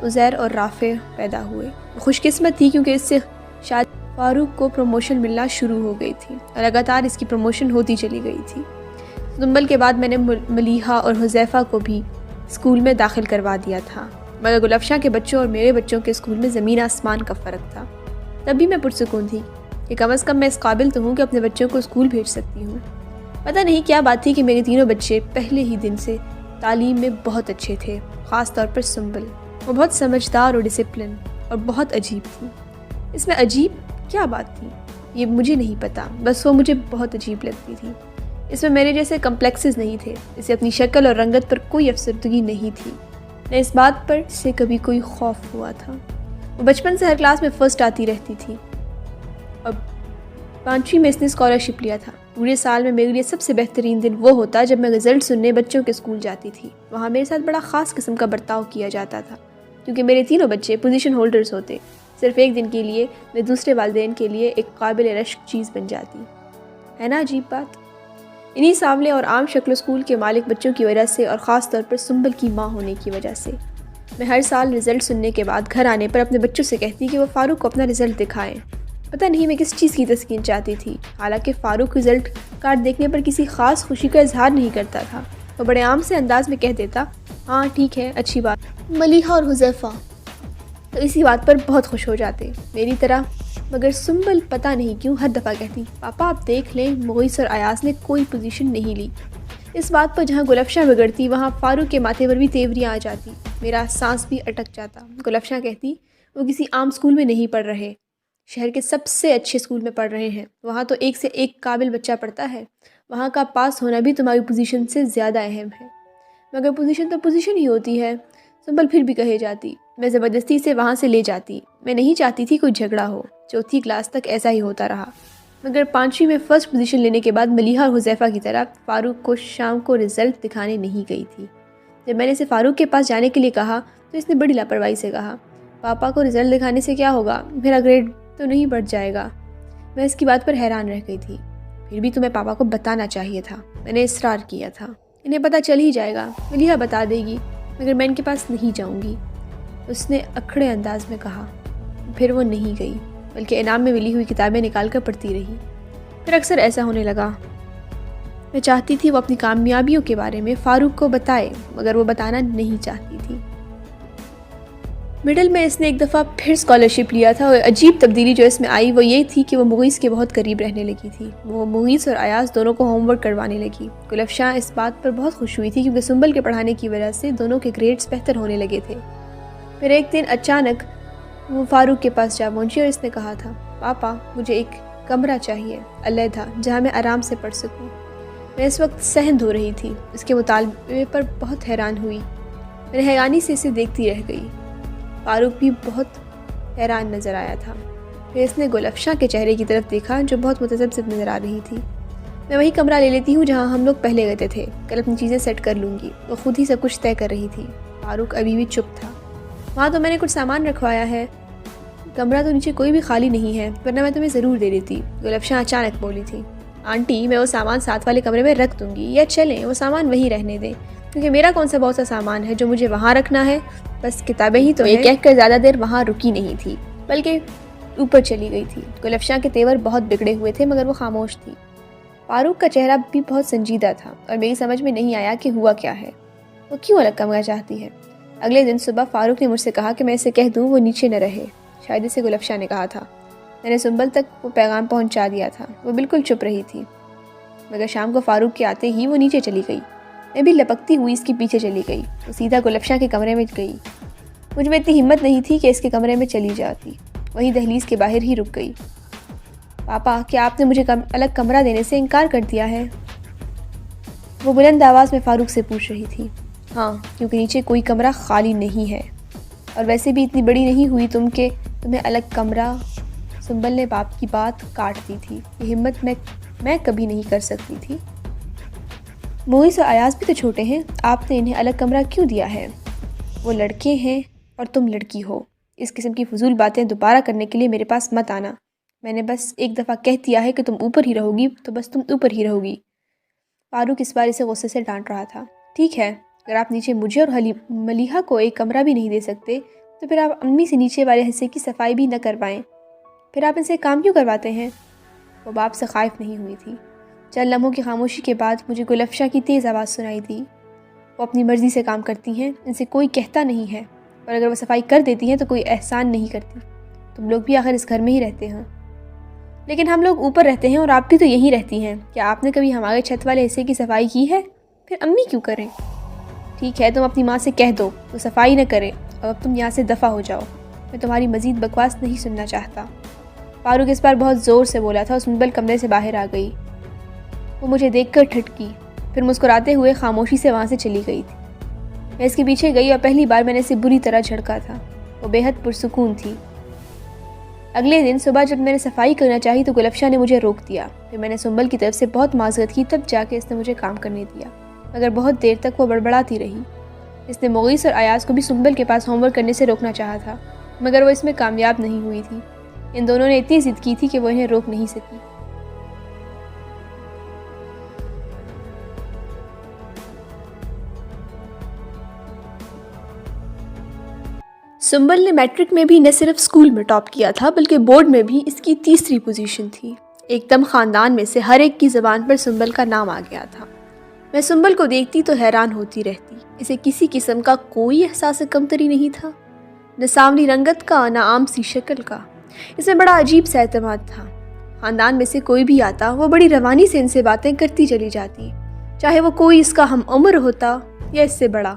[SPEAKER 1] عزیر اور رافع پیدا ہوئے۔ خوش قسمت تھی کیونکہ اس سے شاید فاروق کو پروموشن ملنا شروع ہو گئی تھی اور لگاتار اس کی پروموشن ہوتی چلی گئی تھی۔ سنبل کے بعد میں نے ملیحہ اور حذیفہ کو بھی اسکول میں داخل کروا دیا تھا، مگر گل افشاں کے بچوں اور میرے بچوں کے اسکول میں زمین آسمان کا فرق تھا۔ تب بھی میں پرسکون تھی کہ کم از کم میں اس قابل تو ہوں کہ اپنے بچوں کو اسکول بھیج سکتی ہوں۔ پتہ نہیں کیا بات تھی کہ میرے تینوں بچے پہلے ہی دن سے تعلیم میں بہت اچھے تھے، خاص طور پر سنبل۔ وہ بہت سمجھدار اور ڈسپلن اور بہت عجیب تھی۔ اس میں عجیب کیا بات تھی یہ مجھے نہیں پتا، بس وہ مجھے بہت عجیب لگتی تھی۔ اس میں میرے جیسے کمپلیکسز نہیں تھے، اسے اپنی شکل اور رنگت پر کوئی افسردگی نہیں تھی، نہ اس بات پر سے کبھی کوئی خوف ہوا تھا۔ وہ بچپن سے ہر کلاس میں فرسٹ آتی رہتی تھی اور 5ویں میں اس نے اسکالرشپ لیا تھا۔ پورے سال میں میرے لیے سب سے بہترین دن وہ ہوتا جب میں رزلٹ سننے بچوں کے اسکول جاتی تھی۔ وہاں میرے ساتھ بڑا خاص قسم کا برتاؤ کیا جاتا تھا کیونکہ میرے تینوں بچے پوزیشن ہولڈرز ہوتے۔ صرف ایک دن کے لیے میں دوسرے والدین کے لیے ایک قابل رشک چیز بن جاتی، ہے نا عجیب بات؟ انہی سانولے اور عام شکل اسکول کے مالک بچوں کی وجہ سے اور خاص طور پر سنبل کی ماں ہونے کی وجہ سے میں ہر سال رزلٹ سننے کے بعد گھر آنے پر اپنے بچوں سے کہتی کہ وہ فاروق کو اپنا رزلٹ دکھائیں۔ پتہ نہیں میں کس چیز کی تسکین چاہتی تھی، حالانکہ فاروق رزلٹ کارڈ دیکھنے پر کسی خاص خوشی کا اظہار نہیں کرتا تھا، وہ بڑے عام سے انداز میں کہہ دیتا، ہاں ٹھیک ہے، اچھی بات۔ ملیحہ اور حذیفہ تو اسی بات پر بہت خوش ہو جاتے میری طرح، مگر سنبل پتہ نہیں کیوں ہر دفعہ کہتی، پاپا آپ دیکھ لیں مغیث اور ایاز نے کوئی پوزیشن نہیں لی۔ اس بات پر جہاں گلفشاں بگڑتی وہاں فاروق کے ماتھے پر بھی تیوریاں آ جاتی، میرا سانس بھی اٹک جاتا۔ گلفشاں کہتی وہ کسی عام اسکول میں نہیں پڑھ رہے، شہر کے سب سے اچھے اسکول میں پڑھ رہے ہیں، وہاں تو ایک سے ایک قابل بچہ پڑھتا ہے، وہاں کا پاس ہونا بھی تمہاری پوزیشن سے زیادہ اہم ہے۔ مگر پوزیشن تو پوزیشن ہی ہوتی ہے، سنبل پھر بھی کہے جاتی۔ میں زبردستی سے وہاں سے لے جاتی، میں نہیں چاہتی تھی کوئی جھگڑا ہو۔ چوتھی کلاس تک ایسا ہی ہوتا رہا، مگر پانچویں میں فرسٹ پوزیشن لینے کے بعد ملیحہ اور حذیفہ کی طرح فاروق کو شام کو رزلٹ دکھانے نہیں گئی تھی۔ جب میں نے اسے فاروق کے پاس جانے کے لیے کہا تو اس نے بڑی لاپرواہی سے کہا، پاپا کو رزلٹ دکھانے سے کیا ہوگا، میرا گریڈ تو نہیں بڑھ جائے گا۔ میں اس کی بات پر حیران رہ گئی تھی۔ پھر بھی تمہیں پاپا کو بتانا چاہیے تھا، میں نے اصرار کیا تھا، انہیں پتہ چل ہی جائے گا، ملیحہ بتا دے گی، مگر میں ان کے پاس نہیں جاؤں گی، اس نے اکھڑے انداز میں کہا۔ پھر وہ نہیں گئی، بلکہ انعام میں ملی ہوئی کتابیں نکال کر پڑھتی رہی۔ پھر اکثر ایسا ہونے لگا، میں چاہتی تھی وہ اپنی کامیابیوں کے بارے میں فاروق کو بتائے، مگر وہ بتانا نہیں چاہتی تھی۔ مڈل میں اس نے ایک دفعہ پھر اسکالرشپ لیا تھا، اور عجیب تبدیلی جو اس میں آئی وہ یہ تھی کہ وہ مغیث کے بہت قریب رہنے لگی تھی۔ وہ مغیث اور ایاز دونوں کو ہوم ورک کروانے لگی۔ گلفشاں اس بات پر بہت خوش ہوئی تھی کیونکہ سنبل کے پڑھانے کی وجہ سے دونوں کے گریڈز بہتر ہونے لگے تھے۔ پھر ایک دن اچانک وہ فاروق کے پاس جا پہنچی اور اس نے کہا تھا، پاپا مجھے ایک کمرہ چاہیے علیحدہ جہاں میں آرام سے پڑھ سکوں۔ میں اس وقت صحن دھو رہی تھی، اس کے مطالبے پر بہت حیران ہوئی، میں حیرانی سے اسے دیکھتی رہ گئی۔ فاروق بھی بہت حیران نظر آیا تھا۔ پھر اس نے گلفشاں کے چہرے کی طرف دیکھا جو بہت متذبذب نظر آ رہی تھی۔ میں وہی کمرہ لے لیتی ہوں جہاں ہم لوگ پہلے گئے تھے، کل اپنی چیزیں سیٹ کر لوں گی۔ وہ خود ہی سب کچھ طے کر رہی تھی۔ فاروق ابھی بھی چپ تھا۔ وہاں تو میں نے کچھ سامان رکھوایا ہے، کمرہ تو نیچے کوئی بھی خالی نہیں ہے، ورنہ میں تمہیں ضرور دے دیتی۔ گلفشاں اچانک بولی تھی، آنٹی میں وہ سامان ساتھ والے کمرے میں رکھ دوں گی، یا چلیں وہ سامان وہیں رہنے دیں، کیونکہ میرا کون سا بہت سا سامان ہے جو مجھے وہاں رکھنا ہے، بس کتابیں ہی تو ہیں۔ یہ کہہ کر زیادہ دیر وہاں رکی نہیں تھی، بلکہ اوپر چلی گئی تھی۔ گلفشاں کے تیور بہت بگڑے ہوئے تھے مگر وہ خاموش تھی۔ فاروق کا چہرہ بھی بہت سنجیدہ تھا اور میری سمجھ میں نہیں آیا کہ ہوا کیا ہے، وہ کیوں الگ کمرہ چاہتی ہے۔ اگلے دن صبح فاروق نے مجھ سے کہا کہ میں اسے کہہ دوں وہ نیچے نہ رہے، شاید اسے گلفشاں نے کہا تھا۔ میں نے سنبل تک وہ پیغام پہنچا دیا تھا، وہ بالکل چپ رہی تھی، مگر شام کو فاروق کے آتے ہی وہ نیچے چلی گئی۔ میں بھی لپکتی ہوئی اس کے پیچھے چلی گئی، وہ سیدھا گلفشاں کے کمرے میں گئی۔ مجھ میں اتنی ہمت نہیں تھی کہ اس کے کمرے میں چلی جاتی، وہیں دہلیز کے باہر ہی رک گئی۔ پاپا کیا آپ نے مجھے الگ کمرہ دینے سے انکار کر دیا ہے؟ وہ بلند آواز میں فاروق سے پوچھ رہی تھی۔ ہاں، کیونکہ نیچے کوئی کمرہ خالی نہیں ہے، اور ویسے بھی اتنی بڑی نہیں ہوئی تم کہ تمہیں الگ کمرہ۔ سنبل نے باپ کی بات کاٹ دی تھی، یہ ہمت میں کبھی نہیں کر سکتی تھی۔ مغیث اور ایاز بھی تو چھوٹے ہیں، آپ نے انہیں الگ کمرہ کیوں دیا ہے؟ وہ لڑکے ہیں اور تم لڑکی ہو، اس قسم کی فضول باتیں دوبارہ کرنے کے لیے میرے پاس مت آنا۔ میں نے بس ایک دفعہ کہہ دیا ہے کہ تم اوپر ہی رہو گی تو بس تم اوپر ہی رہو گی۔ فاروق اس بار اسے غصے سے ڈانٹ رہا تھا۔ ٹھیک ہے، اگر آپ نیچے مجھے اور ملیحہ کو ایک کمرہ بھی نہیں دے سکتے تو پھر آپ امی سے نیچے والے حصے کی صفائی بھی نہ کروائیں، پھر آپ ان سے کام کیوں کرواتے ہیں؟ وہ باپ سے خائف نہیں ہوئی تھی۔ چند لمحوں کی خاموشی کے بعد مجھے گلفشاں کی تیز آواز سنائی دی، وہ اپنی مرضی سے کام کرتی ہیں، ان سے کوئی کہتا نہیں ہے، اور اگر وہ صفائی کر دیتی ہیں تو کوئی احسان نہیں کرتی، تم لوگ بھی آخر اس گھر میں ہی رہتے ہیں۔ لیکن ہم لوگ اوپر رہتے ہیں اور آپ بھی تو یہیں رہتی ہیں، کیا آپ نے کبھی ہمارے چھت والے حصے کی صفائی کی ہے؟ پھر امی کیوں کریں؟ ٹھیک ہے، تم اپنی ماں سے کہہ دو وہ صفائی نہ کرے، اور اب تم یہاں سے دفع ہو جاؤ، میں تمہاری مزید بکواس نہیں سننا چاہتا۔ فاروق اس بار بہت زور سے بولا تھا اور سنبل کمرے سے باہر آ گئی۔ وہ مجھے دیکھ کر ٹھٹکی، پھر مسکراتے ہوئے خاموشی سے وہاں سے چلی گئی تھی۔ میں اس کے پیچھے گئی اور پہلی بار میں نے اسے بری طرح جھڑکا تھا۔ وہ بے حد پرسکون تھی۔ اگلے دن صبح جب میں نے صفائی کرنا چاہی تو گلفشاں نے مجھے روک دیا، پھر میں نے سنبل کی طرف سے بہت معذرت کی، تب جا کے اس نے مجھے کام کرنے دیا، مگر بہت دیر تک وہ بڑبڑاتی رہی۔ اس نے مغیث اور ایاز کو بھی سنبل کے پاس ہوم ورک کرنے سے روکنا چاہا تھا، مگر وہ اس میں کامیاب نہیں ہوئی تھی۔ ان دونوں نے اتنی ضد کی تھی کہ وہ انہیں روک نہیں سکی۔ سنبل نے میٹرک میں بھی نہ صرف اسکول میں ٹاپ کیا تھا بلکہ بورڈ میں بھی اس کی تیسری پوزیشن تھی۔ ایک دم خاندان میں سے ہر ایک کی زبان پر سنبل کا نام آ گیا تھا۔ میں سنبل کو دیکھتی تو حیران ہوتی رہتی. اسے کسی قسم کا کوئی احساس کمتری نہیں تھا، نہ سانولی رنگت کا نہ عام سی شکل کا. اس میں بڑا عجیب سا اعتماد تھا. خاندان میں سے کوئی بھی آتا وہ بڑی روانی سے ان سے باتیں کرتی چلی جاتی، چاہے وہ کوئی اس کا ہم عمر ہوتا یا اس سے بڑا.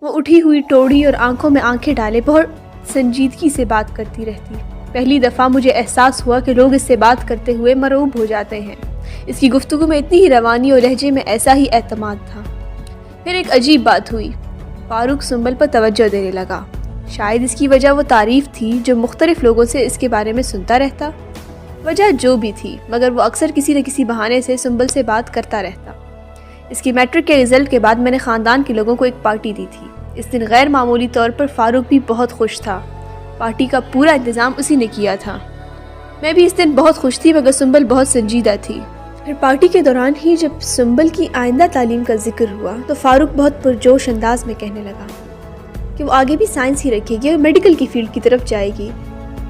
[SPEAKER 1] وہ اٹھی ہوئی ٹوڑی اور آنکھوں میں آنکھیں ڈالے بہت سنجیدگی سے بات کرتی رہتی. پہلی دفعہ مجھے احساس ہوا کہ لوگ اس سے بات کرتے ہوئے مرعوب ہو جاتے ہیں. اس کی گفتگو میں اتنی ہی روانی اور لہجے میں ایسا ہی اعتماد تھا. پھر ایک عجیب بات ہوئی. فاروق سنبل پر توجہ دینے لگا. شاید اس کی وجہ وہ تعریف تھی جو مختلف لوگوں سے اس کے بارے میں سنتا رہتا. وجہ جو بھی تھی، مگر وہ اکثر کسی نہ کسی بہانے سے سنبل سے بات کرتا رہتا. اس کی میٹرک کے رزلٹ کے بعد میں نے خاندان کے لوگوں کو ایک پارٹی دی تھی. اس دن غیر معمولی طور پر فاروق بھی بہت خوش تھا. پارٹی کا پورا انتظام اسی نے کیا تھا. میں بھی اس دن بہت خوش تھی، مگر سنبل بہت سنجیدہ تھی. پھر پارٹی کے دوران ہی جب سنبل کی آئندہ تعلیم کا ذکر ہوا تو فاروق بہت پرجوش انداز میں کہنے لگا کہ وہ آگے بھی سائنس ہی رکھے گی اور میڈیکل کی فیلڈ کی طرف جائے گی.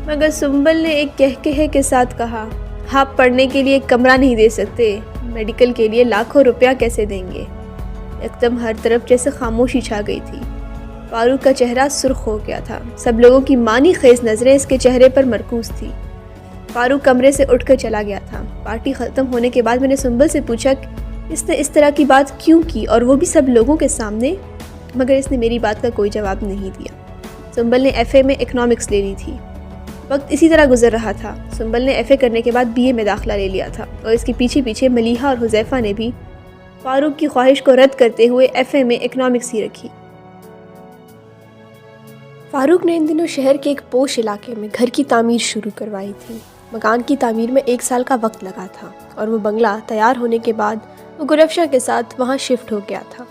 [SPEAKER 1] مگر سنبل نے ایک کہے کے ساتھ کہا، آپ پڑھنے کے لیے ایک کمرہ نہیں دے سکتے، میڈیکل کے لیے لاکھوں روپیہ کیسے دیں گے؟ ایک دم ہر طرف جیسے خاموشی چھا گئی تھی. فاروق کا چہرہ سرخ ہو گیا تھا. سب لوگوں کی مانی خیز نظریں اس کے چہرے پر مرکوز تھی. فاروق کمرے سے اٹھ کر چلا گیا تھا. پارٹی ختم ہونے کے بعد میں نے سنبل سے پوچھا کہ اس نے اس طرح کی بات کیوں کی، اور وہ بھی سب لوگوں کے سامنے، مگر اس نے میری بات کا کوئی جواب نہیں دیا. سنبل نے ایف اے میں اکنامکس لے لی تھی. وقت اسی طرح گزر رہا تھا. سنبل نے ایف اے کرنے کے بعد بی اے میں داخلہ لے لیا تھا، اور اس کے پیچھے پیچھے ملیحہ اور حذیفہ نے بھی فاروق کی خواہش کو رد کرتے ہوئے ایف اے میں اکنامکس ہی رکھی. فاروق نے ان دنوں شہر کے ایک پوش علاقے میں گھر کی تعمیر شروع کروائی تھی. مکان کی تعمیر میں 1 سال کا وقت لگا تھا، اور وہ بنگلہ تیار ہونے کے بعد وہ گلفشا کے ساتھ وہاں شفٹ ہو گیا تھا.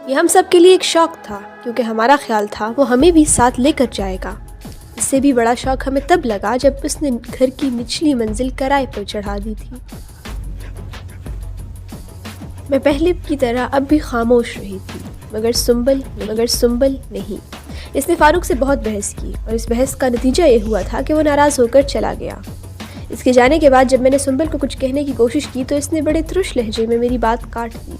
[SPEAKER 1] یہ ہم سب کے لیے ایک شوق تھا، کیونکہ ہمارا خیال تھا وہ ہمیں بھی ساتھ لے کر جائے گا. اس سے بھی بڑا شوق ہمیں تب لگا جب اس نے گھر کی نچلی منزل کرائے پر چڑھا دی تھی. میں پہلے کی طرح اب بھی خاموش رہی تھی، مگر سنبل نہیں. اس نے فاروق سے بہت بحث کی، اور اس بحث کا نتیجہ یہ ہوا تھا کہ وہ ناراض ہو کر چلا گیا. اس کے جانے کے بعد جب میں نے سنبل کو کچھ کہنے کی کوشش کی تو اس نے بڑے ترش لہجے میں میری بات کاٹ دی.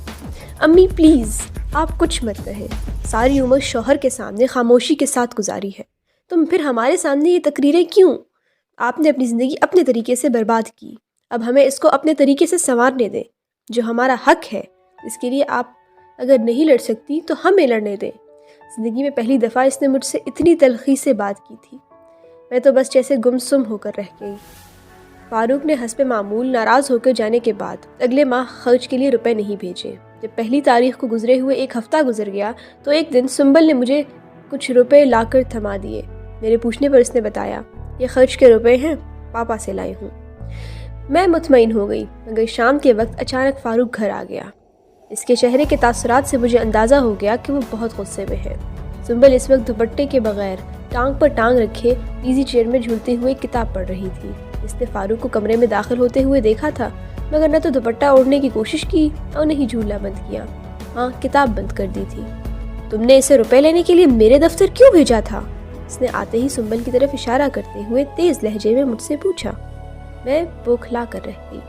[SPEAKER 1] امی پلیز، آپ کچھ مت کہیں. ساری عمر شوہر کے سامنے خاموشی کے ساتھ گزاری ہے، تم پھر ہمارے سامنے یہ تقریریں کیوں؟ آپ نے اپنی زندگی اپنے طریقے سے برباد کی، اب ہمیں اس کو اپنے طریقے سے سنوارنے دیں. جو ہمارا حق ہے اس کے لیے آپ اگر نہیں لڑ سکتی تو ہمیں لڑنے دیں. زندگی میں پہلی دفعہ اس نے مجھ سے اتنی تلخی سے بات کی تھی. میں تو بس جیسے گمسم ہو کر رہ گئی. فاروق نے حسب معمول ناراض ہو کر جانے کے بعد اگلے ماہ خرچ کے لیے روپے نہیں بھیجے. جب پہلی تاریخ کو گزرے ہوئے 1 ہفتہ گزر گیا تو ایک دن سنبل نے مجھے کچھ روپے لا کر تھما دیے. میرے پوچھنے پر اس نے بتایا، یہ خرچ کے روپے ہیں، پاپا سے لائے ہوں. میں مطمئن ہو گئی، مگر شام کے وقت اچانک فاروق گھر آ گیا. اس کے چہرے کے تاثرات سے مجھے اندازہ ہو گیا کہ وہ بہت غصے میں ہے. سنبل اس وقت دوپٹے کے بغیر ٹانگ پر ٹانگ رکھے ایزی چیئر میں جھولتے ہوئے کتاب پڑھ رہی تھی. اس نے فاروق کو کمرے میں داخل ہوتے ہوئے دیکھا تھا، مگر نہ تو دوپٹہ اوڑھنے کی کوشش کی اور نہ ہی جھولا بند کیا. ہاں، کتاب بند کر دی تھی. تم نے اسے روپے لینے کے لیے میرے دفتر کیوں بھیجا تھا؟ اس نے آتے ہی سنبل کی طرف اشارہ کرتے ہوئے تیز لہجے میں مجھ سے پوچھا. میں بوکھلا کر رہ گئی.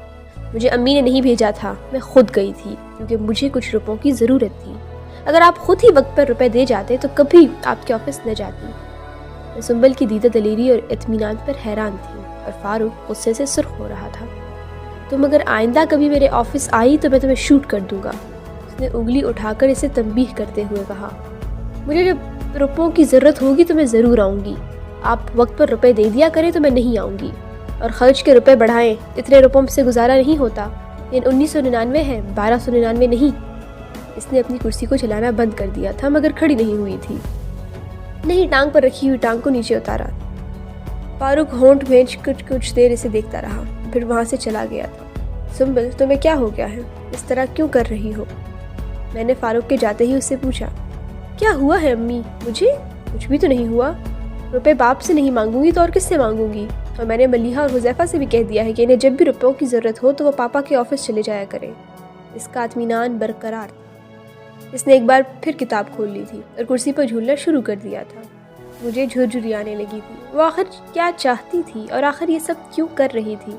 [SPEAKER 1] مجھے امی نے نہیں بھیجا تھا، میں خود گئی تھی، کیونکہ مجھے کچھ روپوں کی ضرورت تھی. اگر آپ خود ہی وقت پر روپے دے جاتے تو کبھی آپ کے آفس نہ جاتی. میں سنبل کی دیدہ دلیری اور اطمینان پر حیران تھی، اور فاروق غصے سے سرخ ہو رہا تھا. تم اگر آئندہ کبھی میرے آفس آئی تو میں تمہیں شوٹ کر دوں گا. اس نے انگلی اٹھا کر اسے تنبیہ کرتے ہوئے کہا. مجھے جب روپوں کی ضرورت ہوگی تو میں ضرور آؤں گی. آپ وقت پر روپے دے دیا کریں تو میں نہیں آؤں گی. اور خرچ کے روپے بڑھائیں، اتنے روپوں سے گزارا نہیں ہوتا. یہ 1999 ہے، 1299 نہیں. اس نے اپنی کرسی کو چلانا بند کر دیا تھا، مگر کھڑی نہیں ہوئی تھی. نہیں، ٹانگ پر رکھی ہوئی ٹانگ کو نیچے اتارا. فاروق ہونٹ بھینچ کچھ دیر اسے دیکھتا رہا، پھر وہاں سے چلا گیا تھا. سنبل، تمہیں کیا ہو گیا ہے؟ اس طرح کیوں کر رہی ہو؟ میں نے فاروق کے جاتے ہی اس سے پوچھا. کیا ہوا ہے امی؟ مجھے کچھ بھی تو نہیں ہوا. روپے باپ سے نہیں مانگوں گی تو اور کس سے مانگوں گی؟ اور میں نے ملیحہ اور حذیفہ سے بھی کہہ دیا ہے کہ انہیں جب بھی روپوں کی ضرورت ہو تو وہ پاپا کے آفس چلے جایا کریں. اس کا اطمینان برقرار تھا. اس نے ایک بار پھر کتاب کھول لی تھی اور کرسی پر جھولنا شروع کر دیا تھا. مجھے جھرجھری آنے لگی تھی. وہ آخر کیا چاہتی تھی اور آخر یہ سب کیوں کر رہی تھی؟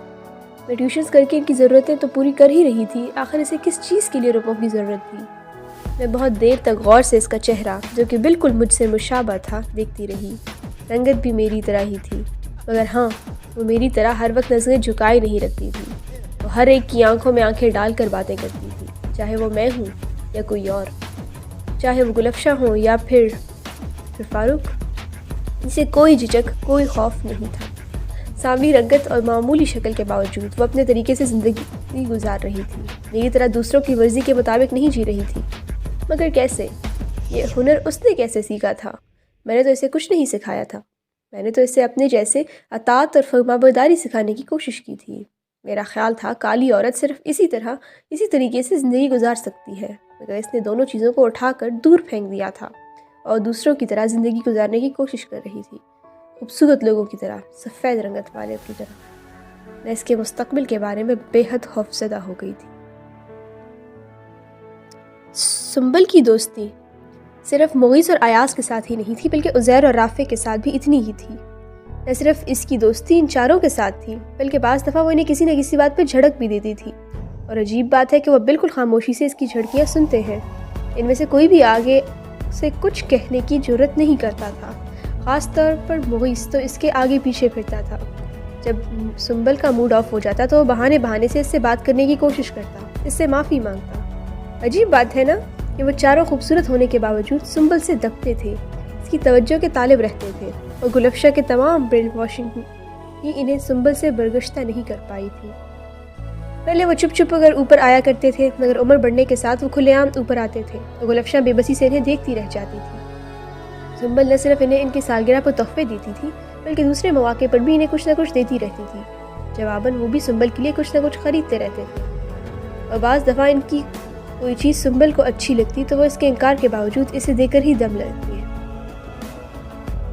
[SPEAKER 1] میں ٹیوشنز کر کے ان کی ضرورتیں تو پوری کر ہی رہی تھی، آخر اسے کس چیز کے لیے روپوں کی ضرورت تھی؟ میں بہت دیر تک غور سے اس کا چہرہ، جو کہ بالکل مجھ سے مشابہ تھا، دیکھتی رہی۔ رنگت بھی میری طرح ہی تھی، مگر ہاں، وہ میری طرح ہر وقت نظریں جھکائے نہیں رکھتی تھی۔ وہ ہر ایک کی آنکھوں میں آنکھیں ڈال کر باتیں کرتی تھی، چاہے وہ میں ہوں یا کوئی اور، چاہے وہ گلفشا ہوں یا پھر فاروق۔ اسے کوئی جھجک، کوئی خوف نہیں تھا۔ سانولی رنگت اور معمولی شکل کے باوجود وہ اپنے طریقے سے زندگی گزار رہی تھی، میری طرح دوسروں کی مرضی کے مطابق نہیں جی رہی تھی۔ مگر کیسے؟ یہ ہنر اس نے کیسے سیکھا تھا؟ میں نے تو اسے کچھ نہیں سکھایا تھا، میں نے تو اسے اپنے جیسے اطاعت اور فرمانبرداری سکھانے کی کوشش کی تھی۔ میرا خیال تھا کالی عورت صرف اسی طریقے سے زندگی گزار سکتی ہے، مگر اس نے دونوں چیزوں کو اٹھا کر دور پھینک دیا تھا اور دوسروں کی طرح زندگی گزارنے کی کوشش کر رہی تھی، خوبصورت لوگوں کی طرح، سفید رنگت والے کی طرح۔ میں اس کے مستقبل کے بارے میں بے حد خوفزدہ ہو گئی تھی۔ سنبل کی دوستی صرف مغیث اور ایاز کے ساتھ ہی نہیں تھی، بلکہ عزیر اور رافع کے ساتھ بھی اتنی ہی تھی۔ نہ صرف اس کی دوستی ان چاروں کے ساتھ تھی، بلکہ بعض دفعہ وہ انہیں کسی نہ کسی بات پہ جھڑک بھی دیتی تھی، اور عجیب بات ہے کہ وہ بالکل خاموشی سے اس کی جھڑکیاں سنتے ہیں۔ ان میں سے کوئی بھی آگے سے کچھ کہنے کی جرت نہیں کرتا تھا، خاص طور پر مغیث تو اس کے آگے پیچھے پھرتا تھا۔ جب سنبل کا موڈ آف ہو جاتا تو وہ بہانے سے اس سے بات کرنے کی کوشش کرتا، اس سے معافی مانگتا۔ عجیب بات ہے نا کہ وہ چاروں خوبصورت ہونے کے باوجود سنبل سے دبتے تھے، اس کی توجہ کے طالب رہتے تھے، اور گلفشا کے تمام برین واشنگ ہی انہیں سنبل سے برگشتہ نہیں کر پائی تھی۔ پہلے وہ چھپ کر اوپر آیا کرتے تھے، مگر عمر بڑھنے کے ساتھ وہ کھلے عام اوپر آتے تھے، اور گلفشا بے بسی سے انہیں دیکھتی رہ جاتی تھی۔ سنبل نہ صرف انہیں ان کی سالگرہ پر تحفے دیتی تھی، بلکہ دوسرے مواقع پر بھی انہیں کچھ نہ کچھ دیتی رہتی تھی۔ جواباً وہ بھی سنبل کے لیے کچھ نہ کچھ خریدتے رہتے تھے، اور بعض دفعہ ان کی کوئی چیز سنبل کو اچھی لگتی تو وہ اس کے انکار کے باوجود اسے دے کر ہی دم لیتی ہے۔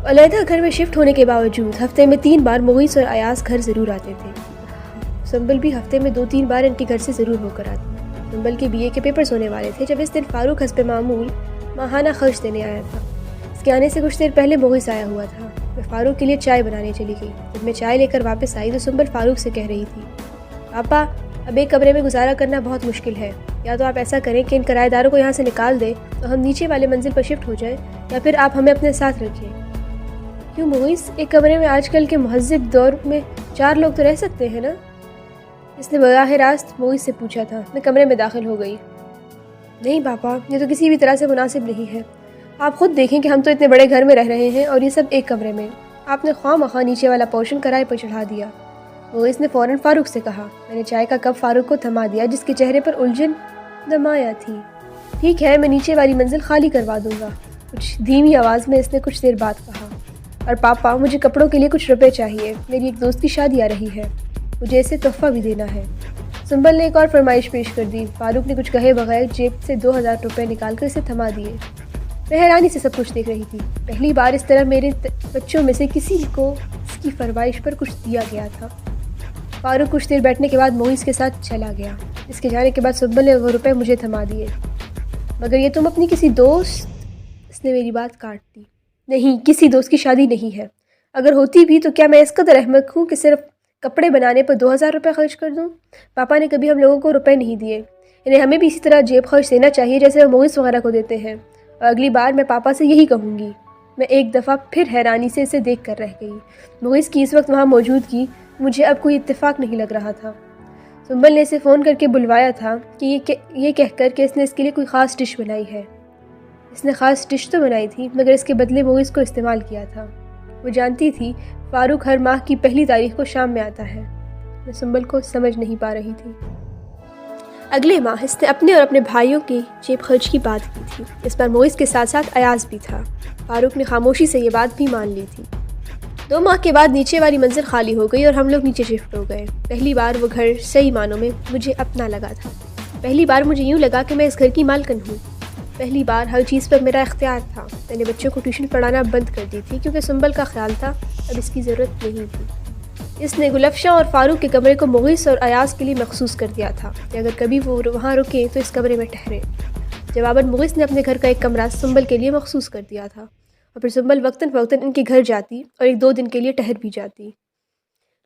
[SPEAKER 1] علیحدہ گھر میں شفٹ ہونے کے باوجود ہفتے میں 3 بار مغیث اور ایاز گھر ضرور آتے تھے۔ سنبل بھی ہفتے میں 2-3 بار ان کے گھر سے ضرور ہو کر آتی۔ سنبل کے BA کے پیپرز ہونے والے تھے جب اس دن فاروق حسب معمول ماہانہ خرچ دینے آیا تھا۔ اس کے آنے سے کچھ دیر پہلے مغیث آیا ہوا تھا۔ میں فاروق کے لیے چائے بنانے چلی گئی۔ جب میں چائے لے کر واپس آئی تو سنبل فاروق سے کہہ رہی تھی، پاپا اب ایک کمرے میں گزارا کرنا بہت مشکل ہے، یا تو آپ ایسا کریں کہ ان کرایہ داروں کو یہاں سے نکال دیں تو ہم نیچے والے منزل پر شفٹ ہو جائیں، یا پھر آپ ہمیں اپنے ساتھ رکھیں۔ کیوں مغیث، ایک کمرے میں آج کل کے مہذب دور میں 4 لوگ تو رہ سکتے ہیں نا؟ اس نے براہ راست مغیث سے پوچھا تھا۔ میں کمرے میں داخل ہو گئی۔ نہیں پاپا، یہ تو کسی بھی طرح سے مناسب نہیں ہے۔ آپ خود دیکھیں کہ ہم تو اتنے بڑے گھر میں رہ رہے ہیں اور یہ سب ایک کمرے میں، آپ نے خواہ مخواہ نیچے والا پورشن کرائے پر چڑھا دیا۔ مغیث نے فوراً فاروق سے کہا۔ میں نے چائے کا کپ فاروق کو تھما دیا جس کے چہرے پر الجھن نمایاں تھی۔ ٹھیک ہے، میں نیچے والی منزل خالی کروا دوں گا، کچھ دھیمی آواز میں اس نے کچھ دیر بعد کہا۔ اور پاپا، مجھے کپڑوں کے لیے کچھ روپے چاہیے، میری ایک دوست کی شادی آ رہی ہے، مجھے اسے تحفہ بھی دینا ہے۔ سنبل نے ایک اور فرمائش پیش کر دی۔ فاروق نے کچھ کہے بغیر جیب سے 2000 روپے نکال کر اسے تھما دیے۔ میں حیرانی سے سب کچھ دیکھ رہی تھی۔ پہلی بار اس طرح میرے بچوں میں سے کسی کو اس کی فرمائش پر کچھ دیا گیا تھا۔ فاروق کچھ دیر بیٹھنے کے بعد مغیث کے ساتھ چلا گیا۔ اس کے جانے کے بعد سنبل نے وہ روپے مجھے تھما دیے۔ مگر یہ تم اپنی کسی دوست، اس نے میری بات کاٹ دی۔ نہیں، کسی دوست کی شادی نہیں ہے۔ اگر ہوتی بھی تو کیا میں اس قدر احمق ہوں کہ صرف کپڑے بنانے پر 2000 روپے خرچ کر دوں؟ پاپا نے کبھی ہم لوگوں کو روپے نہیں دیے، انہیں ہمیں بھی اسی طرح جیب خرچ دینا چاہیے جیسے وہ مغیث وغیرہ کو دیتے ہیں، اور اگلی بار میں پاپا سے یہی کہوں گی۔ میں ایک دفعہ پھر حیرانی سے اسے دیکھ کر رہ گئی۔ مغیث کی اس وقت وہاں موجودگی مجھے اب کوئی اتفاق نہیں لگ رہا تھا۔ سنبل نے اسے فون کر کے بلوایا تھا کہ یہ کہہ کر کہ اس نے اس کے لیے کوئی خاص ڈش بنائی ہے۔ اس نے خاص ڈش تو بنائی تھی، مگر اس کے بدلے مغیث کو استعمال کیا تھا۔ وہ جانتی تھی فاروق ہر ماہ کی پہلی تاریخ کو شام میں آتا ہے۔ میں سنبل کو سمجھ نہیں پا رہی تھی۔ اگلے ماہ اس نے اپنے اور اپنے بھائیوں کی جیب خرچ کی بات کی تھی۔ اس پر مغیث کے ساتھ ساتھ ایاز بھی تھا۔ فاروق نے خاموشی سے یہ بات بھی مان لی تھی۔ 2 ماہ کے بعد نیچے والی منزل خالی ہو گئی اور ہم لوگ نیچے شفٹ ہو گئے۔ پہلی بار وہ گھر صحیح معنوں میں مجھے اپنا لگا تھا۔ پہلی بار مجھے یوں لگا کہ میں اس گھر کی مالکن ہوں۔ پہلی بار ہر چیز پر میرا اختیار تھا۔ میں نے بچوں کو ٹیوشن پڑھانا بند کر دی تھی کیونکہ سنبل کا خیال تھا اب اس کی ضرورت نہیں تھی۔ اس نے گلفشا اور فاروق کے کمرے کو مغیث اور ایاز کے لیے مخصوص کر دیا تھا کہ اگر کبھی وہ وہاں رکیں تو اس کمرے میں ٹھہریں۔ جواباً مغیث نے اپنے گھر کا ایک کمرہ سنبل کے لیے مخصوص کر دیا تھا، اور پھر سنبل وقتاً فوقتاً ان کے گھر جاتی اور 1-2 دن کے لیے ٹہر بھی جاتی۔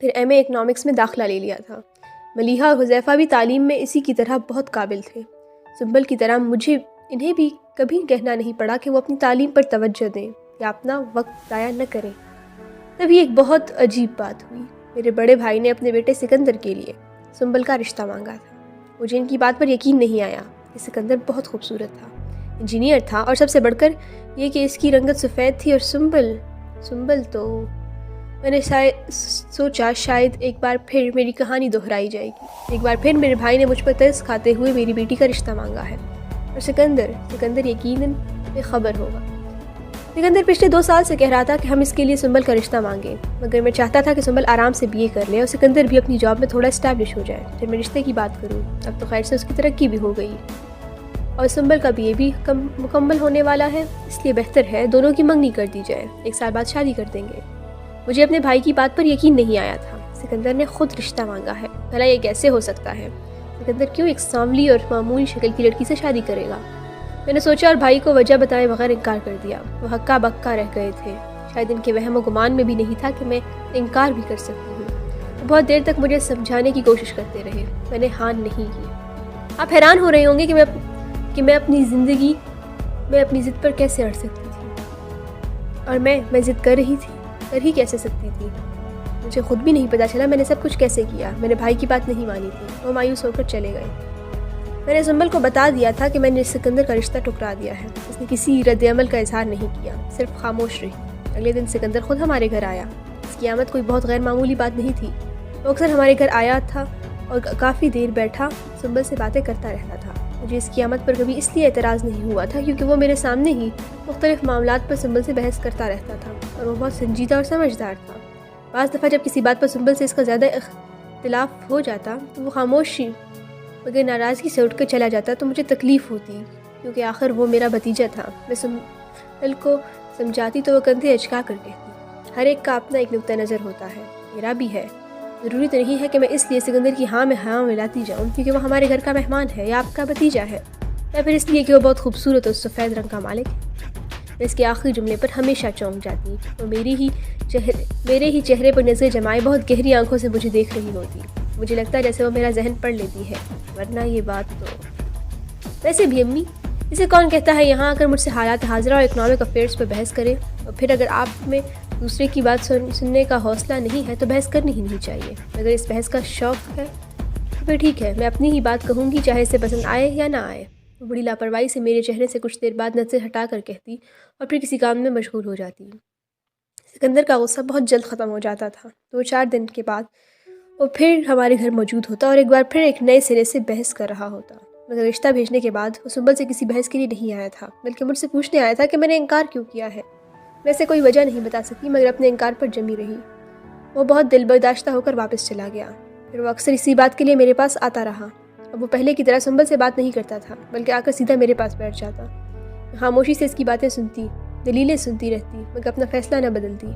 [SPEAKER 1] پھر MA اکنامکس میں داخلہ لے لیا تھا۔ ملیحہ اور حذیفہ بھی تعلیم میں اسی کی طرح بہت قابل تھے۔ سنبل کی طرح مجھے انہیں بھی کبھی کہنا نہیں پڑا کہ وہ اپنی تعلیم پر توجہ دیں یا اپنا وقت ضائع نہ کریں۔ تبھی ایک بہت عجیب بات ہوئی۔ میرے بڑے بھائی نے اپنے بیٹے سکندر کے لیے سنبل کا رشتہ مانگا تھا۔ مجھے ان کی بات پر یقین نہیں آیا کہ سکندر بہت خوبصورت تھا، انجینئر تھا، اور سب سے بڑھ کر یہ کہ اس کی رنگت سفید تھی، اور سنبل تو میں نے سوچا شاید ایک بار پھر میری کہانی دہرائی جائے گی۔ ایک بار پھر میرے بھائی نے مجھ پر ترس کھاتے ہوئے میری بیٹی کا رشتہ مانگا ہے، اور سکندر یقیناً بے خبر ہوگا۔ سکندر پچھلے 2 سال سے کہہ رہا تھا کہ ہم اس کے لیے سنبل کا رشتہ مانگیں، مگر میں چاہتا تھا کہ سنبل آرام سے BA کر لے اور سکندر بھی اپنی جاب میں تھوڑا اسٹیبلش ہو جائے، پھر میں رشتے کی بات کروں۔ اب تو خیر سے اس کی ترقی بھی ہو گئی اور سنبل کا BA بھی مکمل ہونے والا ہے، اس لیے بہتر ہے دونوں کی منگنی کر دی جائے، 1 سال بعد شادی کر دیں گے۔ مجھے اپنے بھائی کی بات پر یقین نہیں آیا تھا۔ سکندر نے خود رشتہ مانگا ہے، بھلا یہ کیسے ہو سکتا ہے؟ سکندر کیوں ایک سانولی اور معمولی شکل کی لڑکی سے شادی کرے گا؟ میں نے سوچا اور بھائی کو وجہ بتائے بغیر انکار کر دیا۔ وہ ہکا بکا رہ گئے تھے، شاید ان کے وہم و گمان میں بھی نہیں تھا کہ میں انکار بھی کر سکتی ہوں۔ وہ بہت دیر تک مجھے سمجھانے کی کوشش کرتے رہے، میں نے ہاں نہیں کی۔ آپ حیران ہو رہے ہوں گے کہ میں اپنی ضد پر کیسے اڑ سکتی تھی، اور میں ضد کر ہی کیسے سکتی تھی؟ مجھے خود بھی نہیں پتا چلا میں نے سب کچھ کیسے کیا۔ میں نے بھائی کی بات نہیں مانی تھی، وہ مایوس ہو کر چلے گئے۔ میں نے سنبل کو بتا دیا تھا کہ میں نے سکندر کا رشتہ ٹکرا دیا ہے۔ اس نے کسی رد عمل کا اظہار نہیں کیا، صرف خاموش رہی۔ اگلے دن سکندر خود ہمارے گھر آیا۔ اس کی آمد کوئی بہت غیر معمولی بات نہیں تھی۔ وہ اکثر ہمارے گھر آیا تھا اور کافی دیر بیٹھا سنبل سے باتیں کرتا رہتا تھا۔ مجھے اس کی آمد پر کبھی اس لیے اعتراض نہیں ہوا تھا کیونکہ وہ میرے سامنے ہی مختلف معاملات پر سنبل سے بحث کرتا رہتا تھا، اور وہ بہت سنجیدہ اور سمجھدار تھا۔ بعض دفعہ جب کسی بات پر سنبل سے اس کا زیادہ اختلاف ہو جاتا تو وہ خاموشی مگر ناراضگی سے اٹھ کر چلا جاتا تو مجھے تکلیف ہوتی، کیونکہ آخر وہ میرا بھتیجا تھا۔ میں سنبل کو سمجھاتی تو وہ کندھے اچکا کر کہتی، ہر ایک کا اپنا ایک نقطہ نظر ہوتا ہے، میرا بھی ہے۔ ضروری تو نہیں ہے کہ میں اس لیے سکندر کی ہاں میں ہاں ملاتی جاؤں کیونکہ وہ ہمارے گھر کا مہمان ہے یا آپ کا بھتیجا ہے، یا پھر اس لیے کہ وہ بہت خوبصورت اور سفید رنگ کا مالک ہے۔ میں اس کے آخری جملے پر ہمیشہ چونک جاتی، وہ میرے ہی چہرے پر نظر جمائے بہت گہری آنکھوں سے مجھے دیکھ رہی ہوتی۔ مجھے لگتا ہے جیسے وہ میرا ذہن پڑھ لیتی ہے، ورنہ یہ بات تو… ویسے بھی امی، اسے کون کہتا ہے یہاں آ کر مجھ سے حالات حاضرہ اور اکنامک افیئرس پر بحث کرے؟ اور پھر اگر آپ میں دوسرے کی بات سننے کا حوصلہ نہیں ہے تو بحث کرنی ہی نہیں چاہیے۔ اگر اس بحث کا شوق ہے تو پھر ٹھیک ہے، میں اپنی ہی بات کہوں گی، چاہے اسے پسند آئے یا نہ آئے۔ وہ بڑی لاپرواہی سے میرے چہرے سے کچھ دیر بعد نظر ہٹا کر کہتی اور پھر کسی کام میں مشغول ہو جاتی۔ سکندر کا غصہ بہت جلد ختم ہو جاتا تھا۔ 2-4 دن کے بعد وہ پھر ہمارے گھر موجود ہوتا اور ایک بار پھر ایک نئے سرے سے بحث کر رہا ہوتا، مگر رشتہ بھیجنے کے بعد وہ سنبل سے کسی بحث کے لیے نہیں آیا تھا، بلکہ مجھ سے پوچھنے آیا تھا کہ میں نے انکار کیوں کیا ہے۔ میں اسے کوئی وجہ نہیں بتا سکی مگر اپنے انکار پر جمی رہی۔ وہ بہت دل برداشتہ ہو کر واپس چلا گیا۔ پھر وہ اکثر اسی بات کے لیے میرے پاس آتا رہا۔ اب وہ پہلے کی طرح سنبل سے بات نہیں کرتا تھا، بلکہ آ کر سیدھا میرے پاس بیٹھ جاتا۔ میں خاموشی سے اس کی باتیں سنتی، دلیلیں سنتی رہتی، مگر اپنا فیصلہ نہ بدلتی۔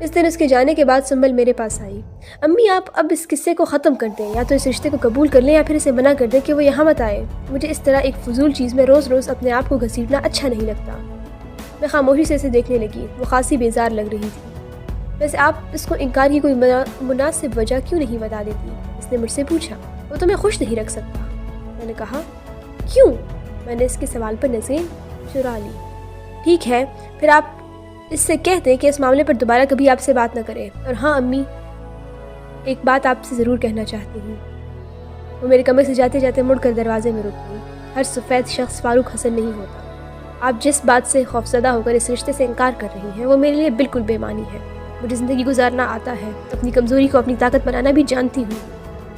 [SPEAKER 1] اس دن اس کے جانے کے بعد سنبل میرے پاس آئی۔ امی، آپ اب اس قصے کو ختم کر دیں، یا تو اس رشتے کو قبول کر لیں یا پھر اسے منع کر دیں کہ وہ یہاں مت آئے۔ مجھے اس طرح ایک فضول چیز میں روز روز اپنے آپ کو گھسیٹنا اچھا نہیں لگتا۔ میں خاموشی سے اسے دیکھنے لگی، وہ خاصی بیزار لگ رہی تھی۔ ویسے آپ اس کو انکار کی کوئی مناسب وجہ کیوں نہیں بتا دیتی؟ اس نے مجھ سے پوچھا۔ وہ تمہیں خوش نہیں رکھ سکتا۔ میں نے کہا، کیوں؟ میں نے اس کے سوال پر نظریں چرا لی۔ ٹھیک ہے، پھر آپ اس سے کہہ دیں کہ اس معاملے پر دوبارہ کبھی آپ سے بات نہ کرے۔ اور ہاں امی، ایک بات آپ سے ضرور کہنا چاہتی ہوں۔ وہ میرے کمرے سے جاتے جاتے مڑ کر دروازے میں رک گئی۔ ہر سفید شخص فاروق حسن نہیں ہوتا۔ آپ جس بات سے خوفزدہ ہو کر اس رشتے سے انکار کر رہی ہیں وہ میرے لیے بالکل بے معنی ہے۔ مجھے زندگی گزارنا آتا ہے، اپنی کمزوری کو اپنی طاقت بنانا بھی جانتی ہوں۔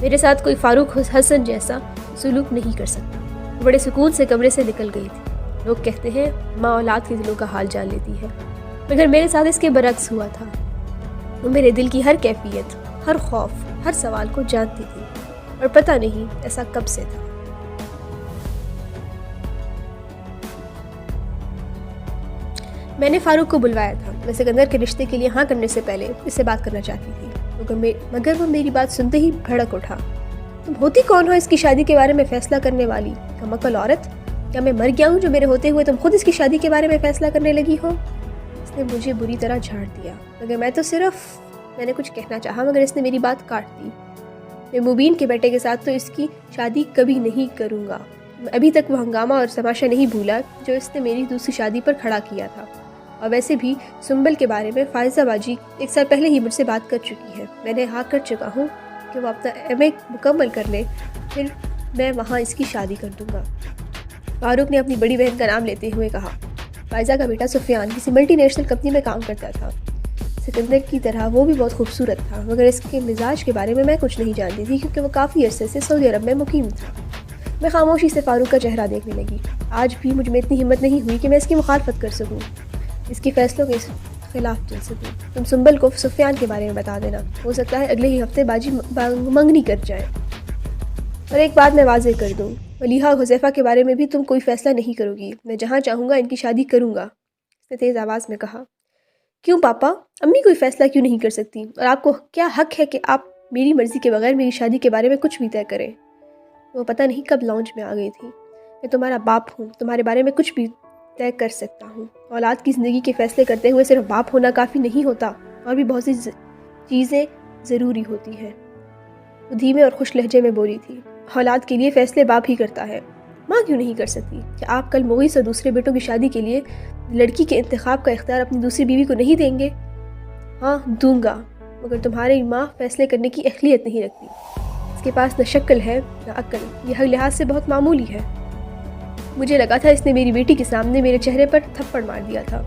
[SPEAKER 1] میرے ساتھ کوئی فاروق حسن جیسا سلوک نہیں کر سکتا۔ وہ بڑے سکون سے کمرے سے نکل گئی تھی۔ لوگ کہتے ہیں ماں اولاد کے دلوں کا حال جان لیتی ہے، مگر میرے ساتھ اس کے برعکس ہوا تھا۔ وہ میرے دل کی ہر کیفیت، ہر خوف، ہر سوال کو جانتی تھی، اور پتہ نہیں ایسا کب سے تھا۔ میں نے فاروق کو بلوایا تھا۔ میں سکندر کے رشتے کے لیے ہاں کرنے سے پہلے اس سے بات کرنا چاہتی تھی، مگر وہ میری بات سنتے ہی بھڑک اٹھا۔ تم ہوتی کون ہو اس کی شادی کے بارے میں فیصلہ کرنے والی؟ کم عقل عورت! کیا میں مر گیا ہوں جو میرے ہوتے ہوئے تم خود اس کی شادی کے بارے میں فیصلہ کرنے لگی ہو؟ اس نے مجھے بری طرح جھاڑ دیا، مگر میں نے کچھ کہنا چاہا مگر اس نے میری بات کاٹ دی۔ میں مبین کے بیٹے کے ساتھ تو اس کی شادی کبھی نہیں کروں گا۔ ابھی تک وہ ہنگامہ اور تماشا نہیں بھولا جو اس نے میری دوسری شادی پر کھڑا کیا تھا، اور ویسے بھی سنبل کے بارے میں فائزہ باجی 1 سال پہلے ہی مجھ سے بات کر چکی ہے۔ میں نے ہاں کر چکا ہوں کہ وہ اپنا MA مکمل کر لے، پھر میں وہاں اس کی شادی کر دوں گا۔ فاروق نے اپنی بڑی بہن کا نام لیتے ہوئے کہا۔ فائزہ کا بیٹا سفیان کسی ملٹی نیشنل کمپنی میں کام کرتا تھا۔ سکندر کی طرح وہ بھی بہت خوبصورت تھا، مگر اس کے مزاج کے بارے میں میں کچھ نہیں جانتی تھی کیونکہ وہ کافی عرصے سے سعودی عرب میں مقیم تھا۔ میں خاموشی سے فاروق کا چہرہ دیکھنے لگی۔ آج بھی مجھ میں اتنی ہمت نہیں ہوئی کہ میں اس کی مخالفت کر سکوں، اس کے فیصلوں کے خلاف چل سکوں۔ تم سنبل کو سفیان کے بارے میں بتا دینا، ہو سکتا ہے اگلے ہی ہفتے باجی منگنی کر جائے۔ اور ایک بات میں واضح کر دوں، ملیحہ اور حذیفہ کے بارے میں بھی تم کوئی فیصلہ نہیں کرو گی۔ میں جہاں چاہوں گا ان کی شادی کروں گا، اس نے تیز آواز میں کہا۔ کیوں پاپا؟ امی کوئی فیصلہ کیوں نہیں کر سکتی؟ اور آپ کو کیا حق ہے کہ آپ میری مرضی کے بغیر میری شادی کے بارے میں کچھ بھی طے کریں؟ وہ پتہ نہیں کب لانچ میں آ گئی تھی۔ میں تمہارا باپ ہوں، تمہارے بارے میں کچھ بھی طے کر سکتا ہوں۔ اولاد کی زندگی کے فیصلے کرتے ہوئے صرف باپ ہونا کافی نہیں ہوتا، اور بھی بہت سی چیزیں ضروری ہوتی ہیں۔ وہ دھیمے اور خوش لہجے میں بولی تھی۔ اولاد کے لیے فیصلے باپ ہی کرتا ہے، ماں کیوں نہیں کر سکتی؟ کیا آپ کل مغیث اور دوسرے بیٹوں کی شادی کے لیے لڑکی کے انتخاب کا اختیار اپنی دوسری بیوی کو نہیں دیں گے؟ ہاں دوں گا، مگر تمہاری ماں فیصلے کرنے کی اہلیت نہیں رکھتی۔ اس کے پاس نہ شکل ہے نہ عقل، یہ ہر لحاظ سے بہت معمولی ہے۔ مجھے لگا تھا اس نے میری بیٹی کے سامنے میرے چہرے پر تھپڑ مار دیا تھا۔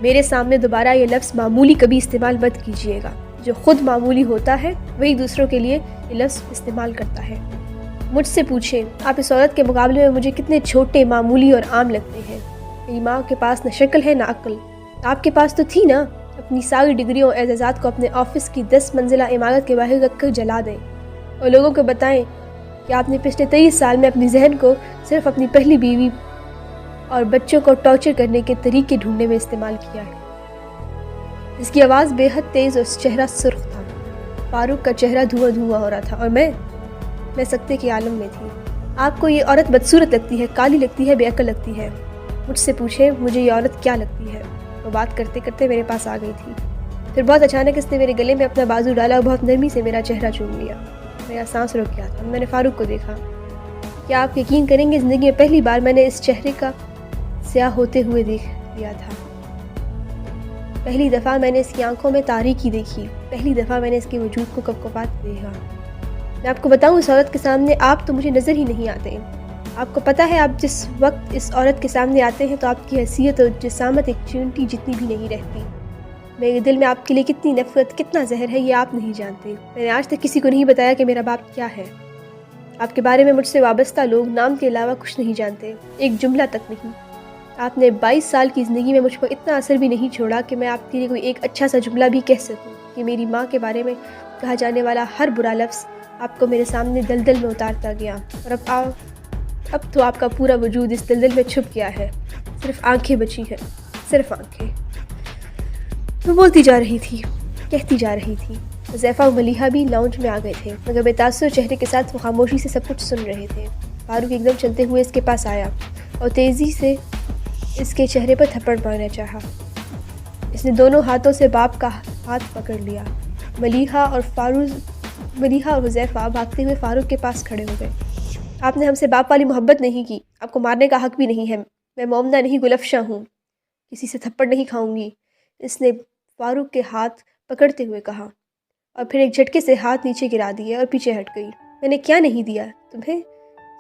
[SPEAKER 1] میرے سامنے دوبارہ یہ لفظ معمولی کبھی استعمال مت کیجیے گا۔ جو خود معمولی ہوتا ہے وہی دوسروں کے لیے یہ لفظ استعمال کرتا ہے۔ مجھ سے پوچھیں آپ اس عورت کے مقابلے میں مجھے کتنے چھوٹے، معمولی اور عام لگتے ہیں۔ میری ماں کے پاس نہ شکل ہے نہ عقل، آپ کے پاس تو تھی نا۔ اپنی ساری ڈگریوں اور اعزازات کو اپنے آفس کی 10 منزلہ عمارت کے باہر رکھ کر جلا دیں، اور لوگوں کو بتائیں کہ آپ نے پچھلے 23 سال میں اپنی ذہن کو صرف اپنی پہلی بیوی اور بچوں کو ٹارچر کرنے کے طریقے ڈھونڈنے میں استعمال کیا ہے۔ اس کی آواز بے حد تیز اور چہرہ سرخ تھا۔ فاروق کا چہرہ دھواں دھواں ہو رہا تھا، اور میں سکتے کے عالم میں تھی۔ آپ کو یہ عورت بدصورت لگتی ہے، کالی لگتی ہے، بے عقل لگتی ہے۔ مجھ سے پوچھیں مجھے یہ عورت کیا لگتی ہے۔ وہ بات کرتے کرتے میرے پاس آ گئی تھی۔ پھر بہت اچانک اس نے میرے گلے میں اپنا بازو ڈالا اور بہت نرمی سے میرا چہرہ چوم لیا۔ میرا سانس رک گیا تھا۔ میں نے فاروق کو دیکھا۔ کیا آپ یقین کریں گے، زندگی میں پہلی بار میں نے اس چہرے کا سیاہ ہوتے ہوئے دیکھ لیا تھا۔ پہلی دفعہ میں نے اس کی آنکھوں میں تاریکی دیکھی، پہلی دفعہ میں نے اس کے وجود کو کپکپاتے دیکھا۔ میں آپ کو بتاؤں اس عورت کے سامنے آپ تو مجھے نظر ہی نہیں آتے۔ آپ کو پتہ ہے آپ جس وقت اس عورت کے سامنے آتے ہیں تو آپ کی حیثیت اور جسامت ایک چینٹی جتنی بھی نہیں رہتی۔ میرے دل میں آپ کے لیے کتنی نفرت، کتنا زہر ہے یہ آپ نہیں جانتے۔ میں نے آج تک کسی کو نہیں بتایا کہ میرا باپ کیا ہے۔ آپ کے بارے میں مجھ سے وابستہ لوگ نام کے علاوہ کچھ نہیں جانتے، ایک جملہ تک نہیں۔ آپ نے 22 سال کی زندگی میں مجھ پر اتنا اثر بھی نہیں چھوڑا کہ میں آپ کے لیے کوئی ایک اچھا سا جملہ بھی کہہ سکوں کہ میری ماں کے بارے میں کہا جانے والا ہر برا لفظ آپ کو میرے سامنے دلدل میں اتارتا گیا، اور اب تو آپ کا پورا وجود اس دلدل میں چھپ گیا ہے، صرف آنکھیں بچی ہیں، صرف آنکھیں۔ وہ بولتی جا رہی تھی، کہتی جا رہی تھی۔ حذیفہ و ملیحہ بھی لاؤنج میں آ گئے تھے، مگر بے تاثر چہرے کے ساتھ وہ خاموشی سے سب کچھ سن رہے تھے۔ فاروق ایک دم چلتے ہوئے اس کے پاس آیا اور تیزی سے اس کے چہرے پر تھپڑ مارنا چاہا۔ اس نے دونوں ہاتھوں سے باپ کا ہاتھ پکڑ لیا۔ ملیحہ اور حذیفہ بھاگتے ہوئے فاروق کے پاس کھڑے ہو گئے۔ آپ نے ہم سے باپ والی محبت نہیں کی، آپ کو مارنے کا حق بھی نہیں ہے۔ میں مومنہ نہیں گلفشاں ہوں، کسی سے تھپڑ نہیں کھاؤں گی، اس نے فاروق کے ہاتھ پکڑتے ہوئے کہا، اور پھر ایک جھٹکے سے ہاتھ نیچے گرا دیے اور پیچھے ہٹ گئی۔ میں نے کیا نہیں دیا تمہیں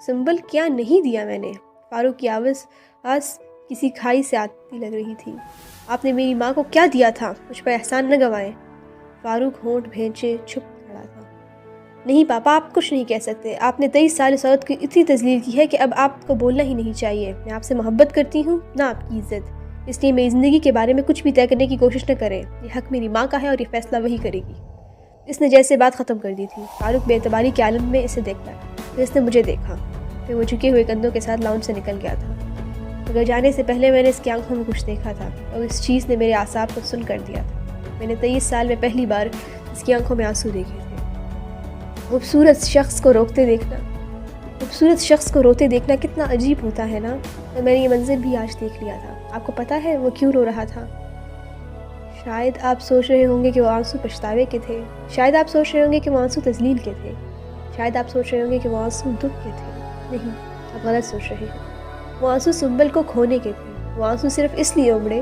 [SPEAKER 1] سنبل، کیا نہیں دیا میں نے؟ فاروق کی آواز کسی کھائی سے آتی لگ رہی تھی۔ آپ نے میری ماں کو کیا دیا تھا؟ مجھ پر احسان نہ گوائیں۔ فاروق ہونٹ بھینچے چھپ کھڑا تھا۔ نہیں پاپا، آپ کچھ نہیں کہہ سکتے۔ آپ نے 23 سال اس عورت کی اتنی تذلیل کی ہے کہ اب آپ کو بولنا ہی نہیں چاہیے۔ میں آپ سے محبت کرتی ہوں، نہ آپ کی عزت، اس لیے میری زندگی کے بارے میں کچھ بھی طے کرنے کی کوشش نہ کریں۔ یہ حق میری ماں کا ہے اور یہ فیصلہ وہی کرے گی۔ اس نے جیسے بات ختم کر دی تھی۔ فاروق بے اعتباری کے عالم میں اسے دیکھتا ہے، پھر اس نے مجھے دیکھا، پھر وہ جھکے ہوئے کندھوں کے ساتھ لاؤنج سے نکل گیا تھا۔ مگر جانے سے پہلے میں نے اس کی آنکھوں میں کچھ دیکھا تھا، اور اس چیز نے میرے اعصاب کو سن کر دیا تھا۔ میں نے 23 سال میں پہلی بار اس کی آنکھوں میں آنسو دیکھے تھے۔ خوبصورت شخص کو روتے دیکھنا کتنا عجیب ہوتا ہے نا، اور میں نے یہ منظر بھی آج دیکھ لیا تھا۔ آپ کو پتہ ہے وہ کیوں رو رہا تھا؟ شاید آپ سوچ رہے ہوں گے کہ وہ آنسو پچھتاوے کے تھے، شاید آپ سوچ رہے ہوں گے کہ وہ آنسو تذلیل کے تھے، شاید آپ سوچ رہے ہوں گے کہ وہ آنسو دکھ کے تھے۔ نہیں، آپ غلط سوچ رہے ہیں۔ وہ آنسو سنبل کو کھونے کے تھے۔ وہ آنسو صرف اس لیے امڑے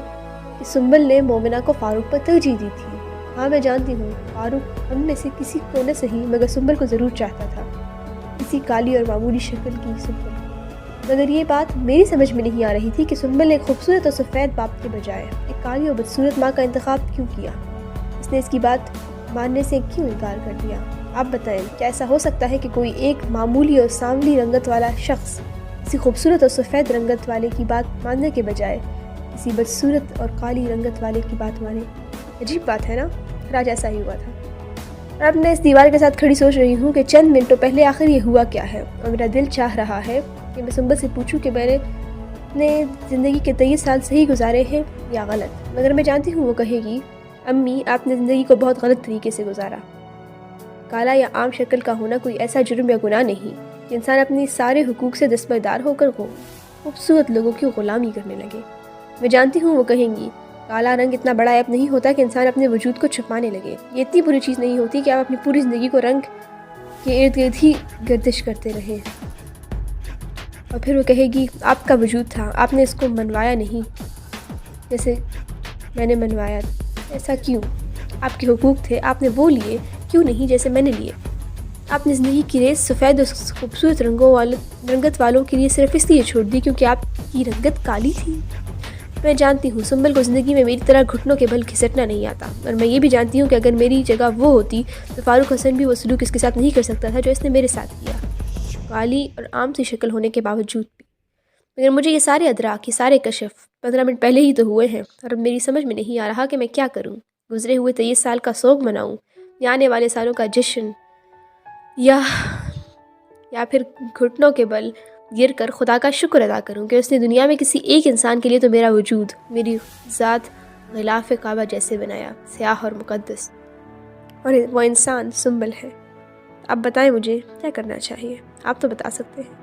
[SPEAKER 1] کہ سنبل نے مومنہ کو فاروق پر ترجیح دی تھی۔ ہاں میں جانتی ہوں، فاروق ہم میں سے کسی کو نہ صحیح مگر سنبل کو ضرور چاہتا تھا، کسی کالی اور معمولی شکل کی سنبل۔ مگر یہ بات میری سمجھ میں نہیں آ رہی تھی کہ سنبل نے ایک خوبصورت اور سفید باپ کے بجائے ایک کالی اور بدصورت ماں کا انتخاب کیوں کیا؟ اس نے اس کی بات ماننے سے کیوں انکار کر دیا؟ آپ بتائیں، کیا ایسا ہو سکتا ہے کہ کوئی ایک معمولی اور سانولی رنگت والا شخص کسی خوبصورت اور سفید رنگت والے کی بات ماننے کے بجائے کسی بدصورت اور کالی رنگت والے کی بات مانے؟ عجیب بات ہے نا؟ آج ایسا ہی ہوا تھا، اور اب میں اس دیوار کے ساتھ کھڑی سوچ رہی ہوں کہ چند منٹوں پہلے آخر یہ ہوا کیا ہے، اور میرا دل چاہ رہا ہے کہ میں سنبل سے پوچھوں کہ میں نے زندگی کے 23 سال صحیح گزارے ہیں یا غلط، مگر میں جانتی ہوں وہ کہے گی، امی آپ نے زندگی کو بہت غلط طریقے سے گزارا۔ کالا یا عام شکل کا ہونا کوئی ایسا جرم یا گناہ نہیں کہ انسان اپنی سارے حقوق سے دستبردار ہو کر خوبصورت لوگوں کی غلامی کرنے لگے۔ میں جانتی ہوں وہ کہیں گی، کالا رنگ اتنا بڑا عیب نہیں ہوتا کہ انسان اپنے وجود کو چھپانے لگے، یہ اتنی بری چیز نہیں ہوتی کہ آپ اپنی پوری زندگی کو رنگ کے ارد گرد ہی گردش کرتے رہیں۔ اور پھر وہ کہے گی، آپ کا وجود تھا، آپ نے اس کو منوایا نہیں جیسے میں نے منوایا، ایسا کیوں؟ آپ کے حقوق تھے، آپ نے وہ لیے، کیوں نہیں جیسے میں نے لیے؟ آپ نے زندگی کی ریس سفید اور خوبصورت رنگت والوں کے لیے صرف اس لیے چھوڑ دی کیونکہ آپ کی رنگت کالی تھی۔ میں جانتی ہوں سنبل کو زندگی میں میری طرح گھٹنوں کے بل گھسٹنا نہیں آتا، اور میں یہ بھی جانتی ہوں کہ اگر میری جگہ وہ ہوتی تو فاروق حسن بھی وہ سلوک اس کے ساتھ نہیں کر سکتا تھا جو اس نے میرے ساتھ کیا، کالی اور عام سی شکل ہونے کے باوجود بھی۔ مگر مجھے یہ سارے ادراک، یہ سارے کشف 15 منٹ پہلے ہی تو ہوئے ہیں، اور اب میری سمجھ میں نہیں آ رہا کہ میں کیا کروں۔ گزرے ہوئے 23 سال کا سوگ مناؤں، یا آنے والے سالوں کا جشن، یا پھر گھٹنوں کے بل گر کر خدا کا شکر ادا کروں کہ اس نے دنیا میں کسی ایک انسان کے لیے تو میرا وجود، میری ذات غلاف کعبہ جیسے بنایا، سیاہ اور مقدس، اور وہ انسان سنبل ہے۔ اب بتائیں مجھے کیا کرنا چاہیے، آپ تو بتا سکتے ہیں۔